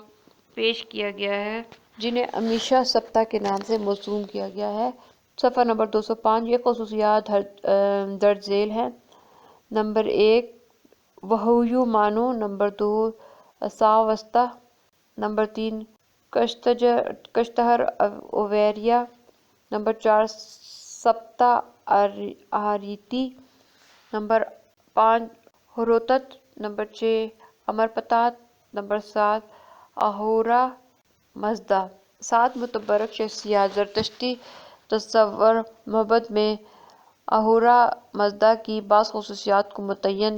پیش کیا گیا ہے جنہیں امیشا سبتا کے نام سے موسوم کیا گیا ہے۔ صفحہ نمبر 205۔ یہ خصوصیات درج ذیل ہیں: نمبر 1 وحیو مانو۔ Number 2 Asha Vahishta. Number 3 Khshathra Vairya. Number 4 Spenta Armaiti. Number 5 Haurvatat. Number 6 Ameretat. Number 7 Ahura Mazda. 7 متبرک شخصیات: زرتشتی تصور معبد میں اہورا مزدا کی بعض خصوصیات کو متعین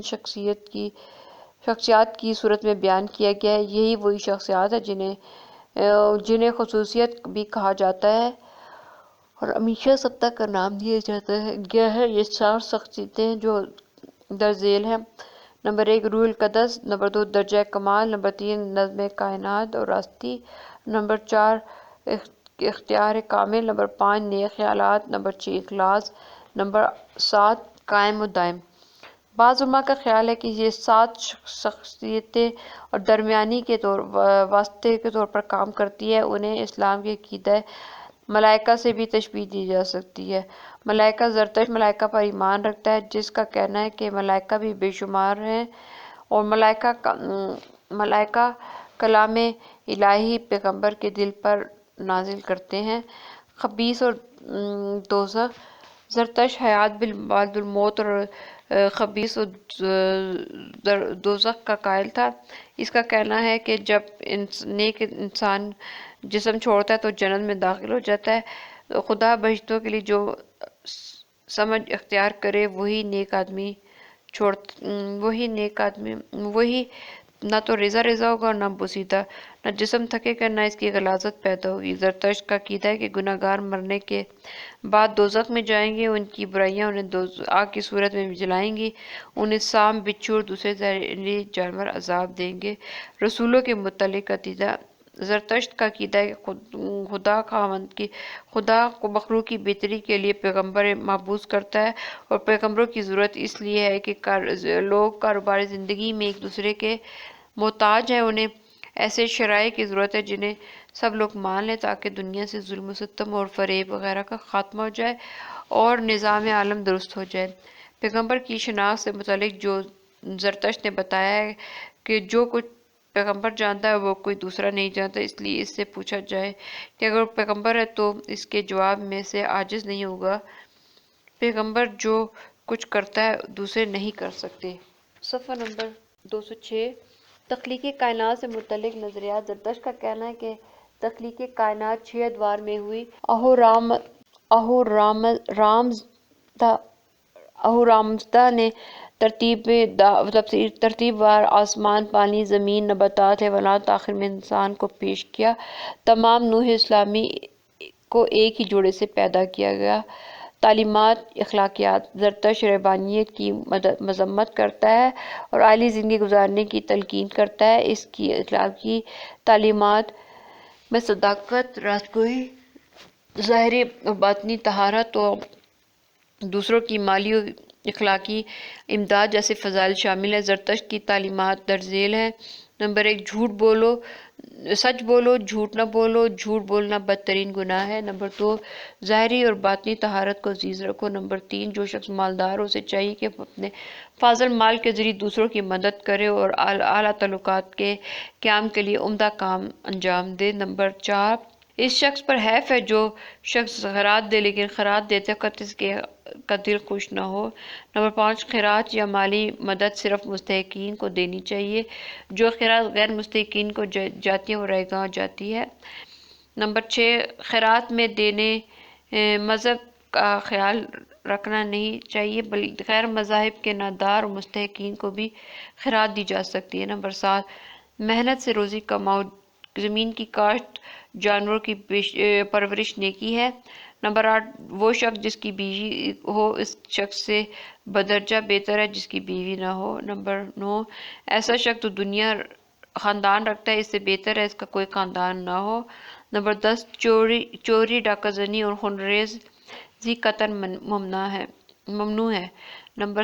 شخصیات کی صورت میں بیان کیا گیا ہے۔ یہی وہی شخصیات ہیں جنہیں خصوصیت بھی کہا جاتا ہے اور امیشا سبتا کا نام دیا گیا ہے۔ یہ 4 شخصیتیں جو درج ذیل ہیں: نمبر 1 روح القدس۔ نمبر 2 درجہ کمال۔ نمبر 3 نظم کائنات اور راستی۔ نمبر 4 اختیار کامل۔ نمبر 5 نیک خیالات۔ نمبر 6 اخلاص۔ نمبر 7 قائم و دائم۔ بعض علماء کا خیال ہے کہ یہ 7 شخصیتیں اور درمیانی کے واسطے کے طور پر کام کرتی ہیں۔ انہیں اسلام کے عقیدہ ملائکہ سے بھی تشبیہ دی جا سکتی ہے۔ ملائکہ: زرتشت ملائکہ پر ایمان رکھتا ہے جس کا کہنا ہے کہ ملائکہ بھی بے شمار ہیں اور ملائکہ کلام الہی پیغمبر کے دل پر نازل کرتے ہیں۔ خبیث اور دوزخ: زرتشت حیات بعد الموت اور خبیث و دوزخ کا قائل تھا۔ اس کا کہنا ہے کہ جب نیک انسان جسم چھوڑتا ہے تو جنت میں داخل ہو جاتا ہے۔ خدا بہشتوں کے لیے جو سمجھ اختیار کرے وہی نہ تو ریزہ ہوگا اور نہ بوسیدہ، نہ جسم تھکے گا نہ اس کی غلاظت پیدا ہوگی۔ زرتشت کا عقیدہ ہے کہ گناہ گار مرنے کے بعد دوزخ میں جائیں گے، ان کی برائیاں انہیں آگ کی صورت میں جلائیں گی، انہیں سام، بچھو اور دوسرے زہریلے جانور عذاب دیں گے۔ رسولوں کے متعلق عقیدہ: زرتشت کا عقیدہ ہے کہ خدا کو مخلوق کی بہتری کے لیے پیغمبر مبعوث کرتا ہے اور پیغمبروں کی ضرورت اس لیے ہے کہ لوگ کاروباری زندگی میں ایک دوسرے کے محتاج ہیں۔ انہیں ایسے شرائع کی ضرورت ہے جنہیں سب لوگ مان لیں تاکہ دنیا سے ظلم و ستم اور فریب وغیرہ کا خاتمہ ہو جائے اور نظام عالم درست ہو جائے۔ پیغمبر کی شناخت سے متعلق جو زرتشت نے بتایا ہے کہ جو کچھ پیغمبر جانتا ہے وہ کوئی دوسرا نہیں جانتا، اس لیے اس سے پوچھا جائے کہ اگر وہ پیغمبر ہے تو اس کے جواب میں سے عاجز نہیں ہوگا۔ پیغمبر جو کچھ کرتا ہے دوسرے نہیں کر سکتے۔ صفحہ نمبر 206 تخلیق کائنات سے متعلق نظریات۔ زرتشت کا کہنا ہے کہ تخلیق کائنات 6 ادوار میں ہوئی۔ اہورامزدا نے ترتیب وار آسمان، پانی، زمین، نباتات، حیوانات، آخر میں انسان کو پیش کیا۔ تمام نوع اسلامی کو ایک ہی جوڑے سے پیدا کیا گیا۔ تعلیمات اخلاقیات۔ زرتشت رہبانیت کی مذمت کرتا ہے اور اعلیٰ زندگی گزارنے کی تلقین کرتا ہے۔ اس کی اخلاقی تعلیمات میں صداقت، راستگوئی، ظاہری و باطنی طہارت اور دوسروں کی مالی و اخلاقی امداد جیسے فضائل شامل ہیں۔ زرتشت کی تعلیمات درج ذیل ہیں۔ نمبر 1 سچ بولو، جھوٹ نہ بولو، جھوٹ بولنا بدترین گناہ ہے۔ نمبر 2 ظاہری اور باطنی طہارت کو عزیز رکھو۔ نمبر 3 جو شخص مالدار ہو اسے چاہیے کہ وہ اپنے فاضل مال کے ذریعے دوسروں کی مدد کرے اور اعلیٰ تعلقات کے قیام کے لیے عمدہ کام انجام دے۔ نمبر 4 اس شخص پر حیف ہے جو شخص خیرات دے لیکن خیرات دیتے وقت اس کا دل خوش نہ ہو۔ نمبر 5 خیرات یا مالی مدد صرف مستحقین کو دینی چاہیے۔ جو خیرات غیر مستحقین کو جاتی ہے وہ رائیگاں جاتی ہے۔ نمبر 6 خیرات میں دینے مذہب کا خیال رکھنا نہیں چاہیے بلکہ غیر مذاہب کے نادار اور مستحقین کو بھی خیرات دی جا سکتی ہے۔ نمبر 7 محنت سے روزی کماؤ، زمین کی کاشت، جانوروں کی پرورش نیکی ہے۔ نمبر 8 وہ شخص جس کی بیوی ہو اس شخص سے بدرجہ بہتر ہے جس کی بیوی نہ ہو۔ نمبر 9 ایسا شخص جو دنیا خاندان رکھتا ہے اس سے بہتر ہے اس کا کوئی خاندان نہ ہو۔ نمبر 10 چوری، ڈاکہ زنی اور خونریزی قطعاً ممنوع ہے۔ نمبر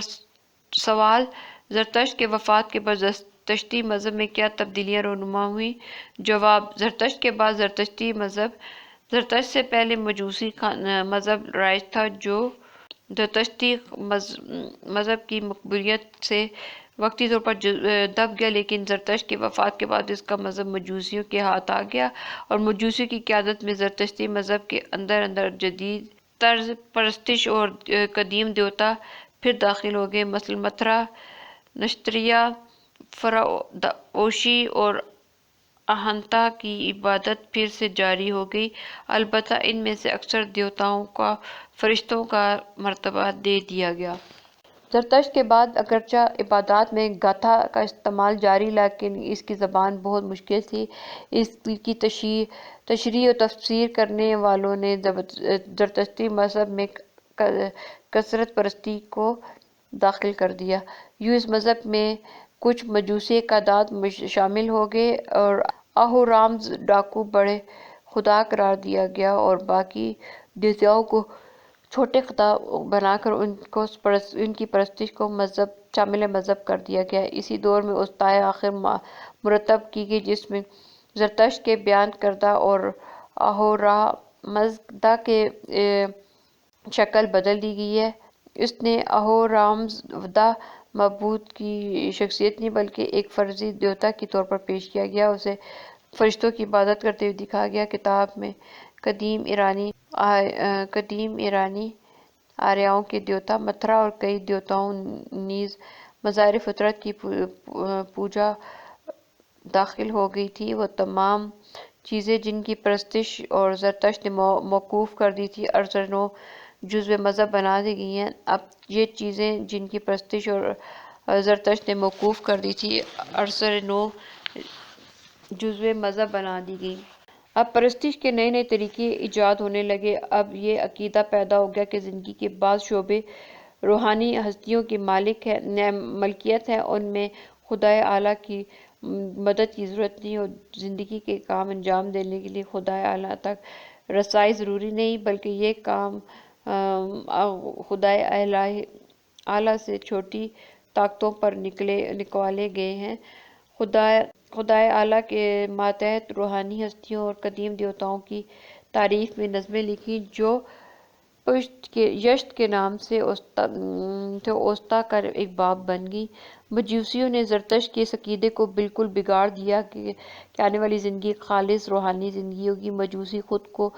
سوال زرتشت کے وفات کے بعد زرتشتی مذہب میں کیا تبدیلیاں رونما ہوئیں؟ جواب زرتشت کے بعد زرتشتی مذہب زرتشت سے پہلے مجوسی مذہب رائج تھا جو زرتشتی مذہب کی مقبولیت سے وقتی طور پر دب گیا، لیکن زرتشت کی وفات کے بعد اس کا مذہب مجوسیوں کے ہاتھ آ گیا اور مجوسیوں کی قیادت میں زرتشتی مذہب کے اندر جدید طرز پرستش اور قدیم دیوتا پھر داخل ہو گئے۔ مثلاً متھرا، نشتریہ، فراوشی اور اہنتا کی عبادت پھر سے جاری ہو گئی، البتہ ان میں سے اکثر دیوتاؤں کو فرشتوں کا مرتبہ دے دیا گیا۔ زرتشت کے بعد اگرچہ عبادات میں گاتھا کا استعمال جاری لیکن اس کی زبان بہت مشکل تھی۔ اس کی تشریح و تفسیر کرنے والوں نے زرتشتی مذہب میں کثرت پرستی کو داخل کر دیا۔ یوں اس مذہب میں کچھ مجوسی عقائد شامل ہو گئے اور اہورامزدا کو بڑے خدا قرار دیا گیا اور باقی دیوتاؤں کو چھوٹے خدا بنا کر ان کی پرستش کو شامل مذہب کر دیا گیا۔ اسی دور میں اوستائے آخر مرتب کی گئی جس میں زرتشت کے بیان کردہ اور اہورامزدا کی شکل بدل دی گئی ہے۔ اس نے اہورامزدا معبود کی شخصیت نہیں بلکہ ایک فرضی دیوتا کے طور پر پیش کیا گیا، اسے فرشتوں کی عبادت کرتے ہوئے دکھایا گیا۔ کتاب میں قدیم ایرانی آریاؤں کے دیوتا متھرا اور کئی دیوتاؤں نیز مظاہر فطرت کی پوجا داخل ہو گئی تھی۔ وہ تمام چیزیں جن کی پرستش اور زرتشت نے موقوف کر دی تھی ارسل نو جزو مذہب بنا دی گئی ہیں۔ اب یہ چیزیں جن کی پرستش اور زرتشت نے موقوف کر دی تھی ارسل نو جزو مذہب بنا دی گئیں۔ اب پرستش کے نئے طریقے ایجاد ہونے لگے۔ اب یہ عقیدہ پیدا ہو گیا کہ زندگی کے بعض شعبے روحانی ہستیوں کی ملکیت ہیں، ان میں خدائے اعلیٰ کی مدد کی ضرورت نہیں اور زندگی کے کام انجام دینے کے لیے خدائے اعلیٰ تک رسائی ضروری نہیں بلکہ یہ کام خدائے اعلیٰ سے چھوٹی طاقتوں پر نکالے گئے ہیں۔ خدائے اعلیٰ کے ماتحت روحانی ہستیوں اور قدیم دیوتاؤں کی تاریخ میں نظمیں لکھیں جو یشت کے نام سے اوستا کا ایک باب بن گئی۔ مجوسیوں نے زرتشت کے اس عقیدے کو بالکل بگاڑ دیا کہ آنے والی زندگی ایک خالص روحانی زندگی ہوگی۔ مجوسی خود کو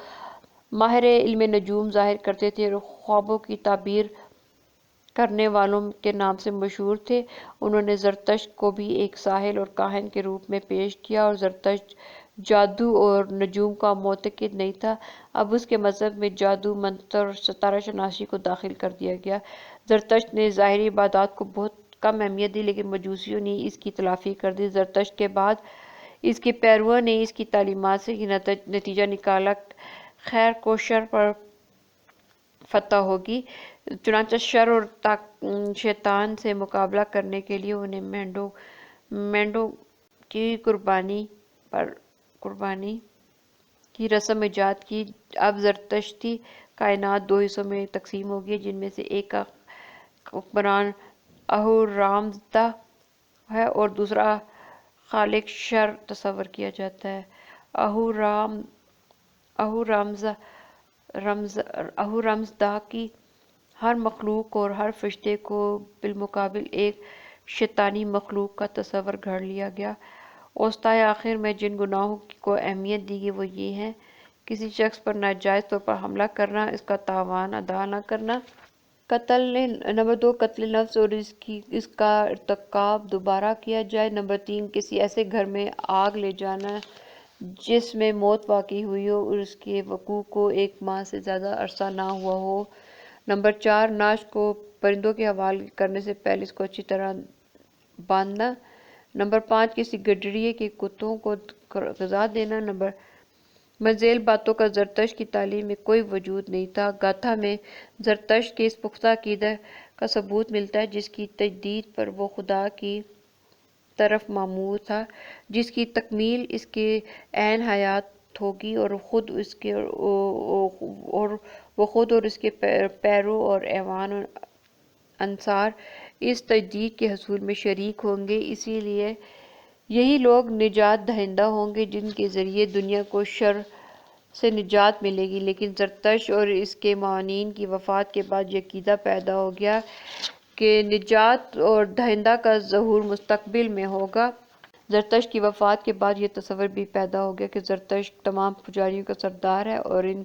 ماہر علم نجوم ظاہر کرتے تھے اور خوابوں کی تعبیر کرنے والوں کے نام سے مشہور تھے۔ انہوں نے زرتشت کو بھی ایک ساحر اور کاہن کے روپ میں پیش کیا، اور زرتشت جادو اور نجوم کا معتقد نہیں تھا۔ اب اس کے مذہب میں جادو، منتر اور ستارہ شناسی کو داخل کر دیا گیا۔ زرتشت نے ظاہری عبادات کو بہت کم اہمیت دی، لیکن مجوسیوں نے اس کی تلافی کر دی۔ زرتشت کے بعد اس کے پیروؤں نے اس کی تعلیمات سے یہ نتیجہ نکالا خیر کو شر پر فتح ہوگی، چنانچہ شر اور شیطان سے مقابلہ کرنے کے لیے انہیں مینڈوں کی قربانی کی رسم ایجاد کی۔ اب زرتشتی کائنات دو حصوں میں تقسیم ہو گئی، جن میں سے ایک کا حکمران اہورامزدا ہے اور دوسرا خالق شر تصور کیا جاتا ہے۔ اہورامزدا کی ہر مخلوق اور ہر فرشتے کو بالمقابل ایک شیطانی مخلوق کا تصور گھڑ لیا گیا۔ اوسطائے آخر میں جن گناہوں کو اہمیت دی گئی وہ یہ ہیں: کسی شخص پر ناجائز طور پر حملہ کرنا، اس کا تاوان ادا نہ کرنا، نمبر 2 قتل نفس اور اس کا ارتکاب دوبارہ کیا جائے، نمبر 3 کسی ایسے گھر میں آگ لے جانا جس میں موت واقع ہوئی ہو اور اس کے وقوع کو 1 ماہ سے زیادہ عرصہ نہ ہوا ہو، نمبر 4 نعش کو پرندوں کے حوالے کرنے سے پہلے اس کو اچھی طرح باندھنا، نمبر 5 کسی گڈریے کے کتوں کو غذا دینا۔ نمبر مذیل باتوں کا زرتشت کی تعلیم میں کوئی وجود نہیں تھا۔ گاتھا میں زرتشت کے اس پختہ عقیدہ کا ثبوت ملتا ہے جس کی تجدید پر وہ خدا کی طرف مامور تھا، جس کی تکمیل اس کے عین حیات ہوگی، اور وہ خود اور اس کے پیرو اور اعوان و انصار اس تجدید کے حصول میں شریک ہوں گے۔ اسی لیے یہی لوگ نجات دہندہ ہوں گے جن کے ذریعے دنیا کو شر سے نجات ملے گی۔ لیکن زرتشت اور اس کے معاونین کی وفات کے بعد یہ عقیدہ پیدا ہو گیا کہ نجات اور دہندہ کا ظہور مستقبل میں ہوگا۔ زرتشت کی وفات کے بعد یہ تصور بھی پیدا ہو گیا کہ زرتشت تمام پجاریوں کا سردار ہے اور ان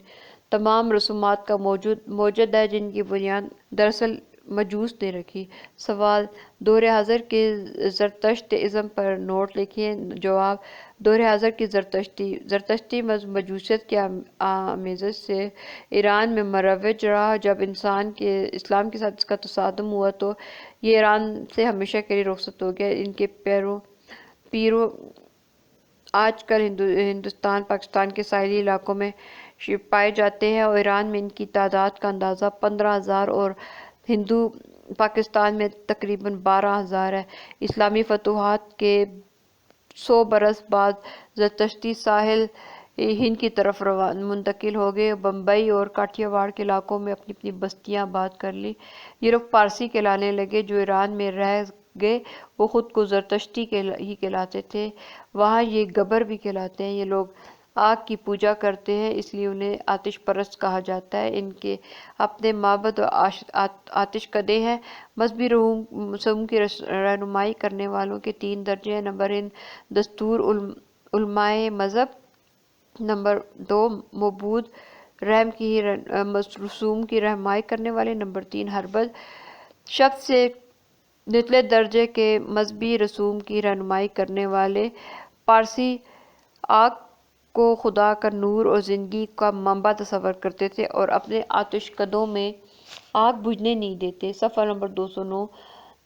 تمام رسومات کا موجد ہے جن کی بنیاد دراصل مجوس نے رکھی۔ سوال: دور حاضر کے زرتشت ازم پر نوٹ لکھیں۔ جواب: دور حاضر کی زرتشتی مجوسیت کی آمیزش سے ایران میں مروج رہا۔ جب اسلام کے ساتھ اس کا تصادم ہوا تو یہ ایران سے ہمیشہ کے لیے رخصت ہو گیا۔ ان کے پیرو آج کل ہندوستان، پاکستان کے ساحلی علاقوں میں پائے جاتے ہیں اور ایران میں ان کی تعداد کا اندازہ 15,000 اور ہندو پاکستان میں تقریباً 12,000 ہے۔ اسلامی فتوحات کے 100 برس بعد زرتشتی ساحل ہند کی طرف منتقل ہو گئے، بمبئی اور کاٹھیا واڑ کے علاقوں میں اپنی اپنی بستیاں آباد کر لی۔ یہ لوگ پارسی کہلانے لگے۔ جو ایران میں رہ گئے وہ خود کو زرتشتی ہی کہلاتے تھے، وہاں یہ گبر بھی کہلاتے ہیں۔ یہ لوگ آگ کی پوجا کرتے ہیں، اس لیے انہیں آتش پرست کہا جاتا ہے۔ ان کے اپنے معبد اور آتش کدے ہیں۔ مذہبی رسوم کی رہنمائی کرنے والوں کے 3 درجے ہیں: نمبر 1 دستور علمائے مذہب، نمبر 2 معبود رسوم کی رہنمائی کرنے والے، نمبر 3 ہربد شبد سے نچلے درجے کے مذہبی رسوم کی رہنمائی کرنے والے۔ پارسی آگ کو خدا کا نور اور زندگی کا منبع تصور کرتے تھے اور اپنے آتش کدوں میں آگ بجھنے نہیں دیتے۔ صفحہ نمبر 209۔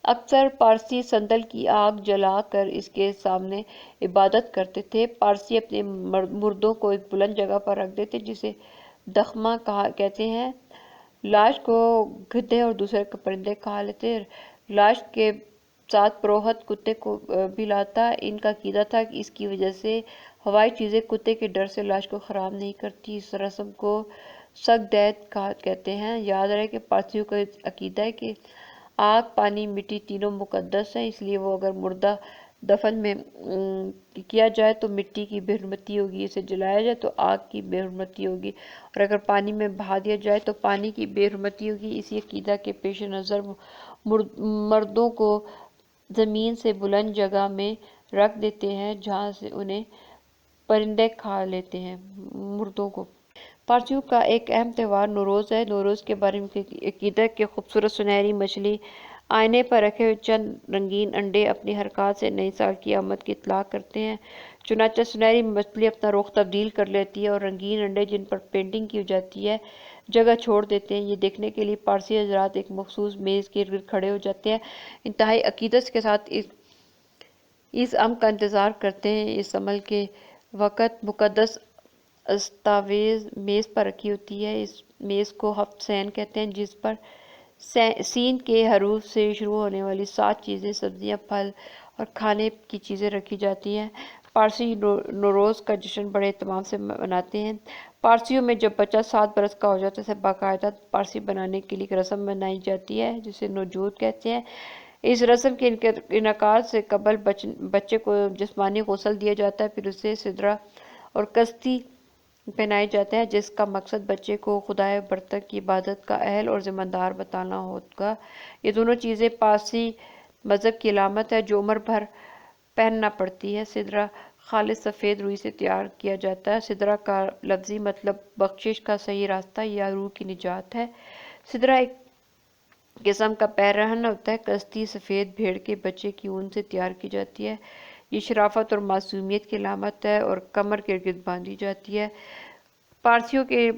اکثر پارسی صندل کی آگ جلا کر اس کے سامنے عبادت کرتے تھے۔ پارسی اپنے مردوں کو ایک بلند جگہ پر رکھ دیتے جسے دخمہ کہتے ہیں۔ لاش کو گدھے اور دوسرے پرندے کھا لیتے۔ لاش کے ساتھ پروہت کتے کو بھی لاتا۔ ان کا عقیدہ تھا کہ اس کی وجہ سے ہوائی چیزیں کتے کے ڈر سے لاش کو خراب نہیں کرتی۔ اس رسم کو سگ دیت کہتے ہیں۔ یاد رہے کہ پارسیوں کا عقیدہ ہے کہ آگ، پانی، مٹی تینوں مقدس ہیں، اس لیے وہ اگر مردہ دفن میں کیا جائے تو مٹی کی بے حرمتی ہوگی، اسے جلایا جائے تو آگ کی بے حرمتی ہوگی، اور اگر پانی میں بہا دیا جائے تو پانی کی بے حرمتی ہوگی۔ اسی عقیدہ کے پیش نظر مردوں کو زمین سے بلند جگہ میں رکھ دیتے ہیں جہاں سے انہیں پرندے کھا لیتے ہیں۔ مردوں کو پارسیوں کا ایک اہم تہوار نوروز ہے۔ نوروز کے بارے میں عقیدت کے خوبصورت سنہری مچھلی آئینے پر رکھے ہوئے چند رنگین انڈے اپنی حرکات سے نئے سال کی آمد کی اطلاع کرتے ہیں۔ چنانچہ سنہری مچھلی اپنا رخ تبدیل کر لیتی ہے اور رنگین انڈے جن پر پینٹنگ کی جاتی ہے جگہ چھوڑ دیتے ہیں۔ یہ دیکھنے کے لیے پارسی حضرات ایک مخصوص میز کے ارد کھڑے ہو جاتے ہیں، انتہائی عقیدت کے ساتھ اس عمل کا انتظار کرتے ہیں۔ اس عمل کے وقت مقدس دستاویز میز پر رکھی ہوتی ہے۔ اس میز کو ہفت سین کہتے ہیں، جس پر سین کے حروف سے شروع ہونے والی 7 چیزیں، سبزیاں، پھل اور کھانے کی چیزیں رکھی جاتی ہیں۔ پارسی نوروز کا جشن بڑے اہتمام سے مناتے ہیں۔ پارسیوں میں جب بچہ 7 برس کا ہو جاتا ہے اسے باقاعدہ پارسی بنانے کے لیے ایک رسم منائی جاتی ہے جسے نوجود کہتے ہیں۔ اس رسم کے انعقاد سے قبل بچے کو جسمانی غسل دیا جاتا ہے، پھر اسے سدرہ اور کشتی پہنائے جاتے ہیں، جس کا مقصد بچے کو خدائے برتر کی عبادت کا اہل اور ذمہ دار بتانا ہوگا۔ یہ دونوں چیزیں پارسی مذہب کی علامت ہے جو عمر بھر پہننا پڑتی ہے۔ سدرہ خالص سفید روئی سے تیار کیا جاتا ہے۔ سدرہ کا لفظی مطلب بخشش کا صحیح راستہ یا روح کی نجات ہے۔ سدرہ ایک قسم کا پیرہن ہوتا ہے۔ کشتی سفید بھیڑ کے بچے کی اون سے تیار کی جاتی ہے۔ یہ شرافت اور معصومیت کی علامت ہے اور کمر کے گرد باندھی جاتی ہے۔ پارسیوں کے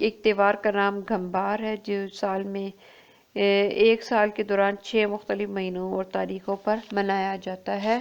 ایک تہوار کا نام گھمبار ہے جو سال میں ایک سال کے دوران 6 مختلف مہینوں اور تاریخوں پر منایا جاتا ہے۔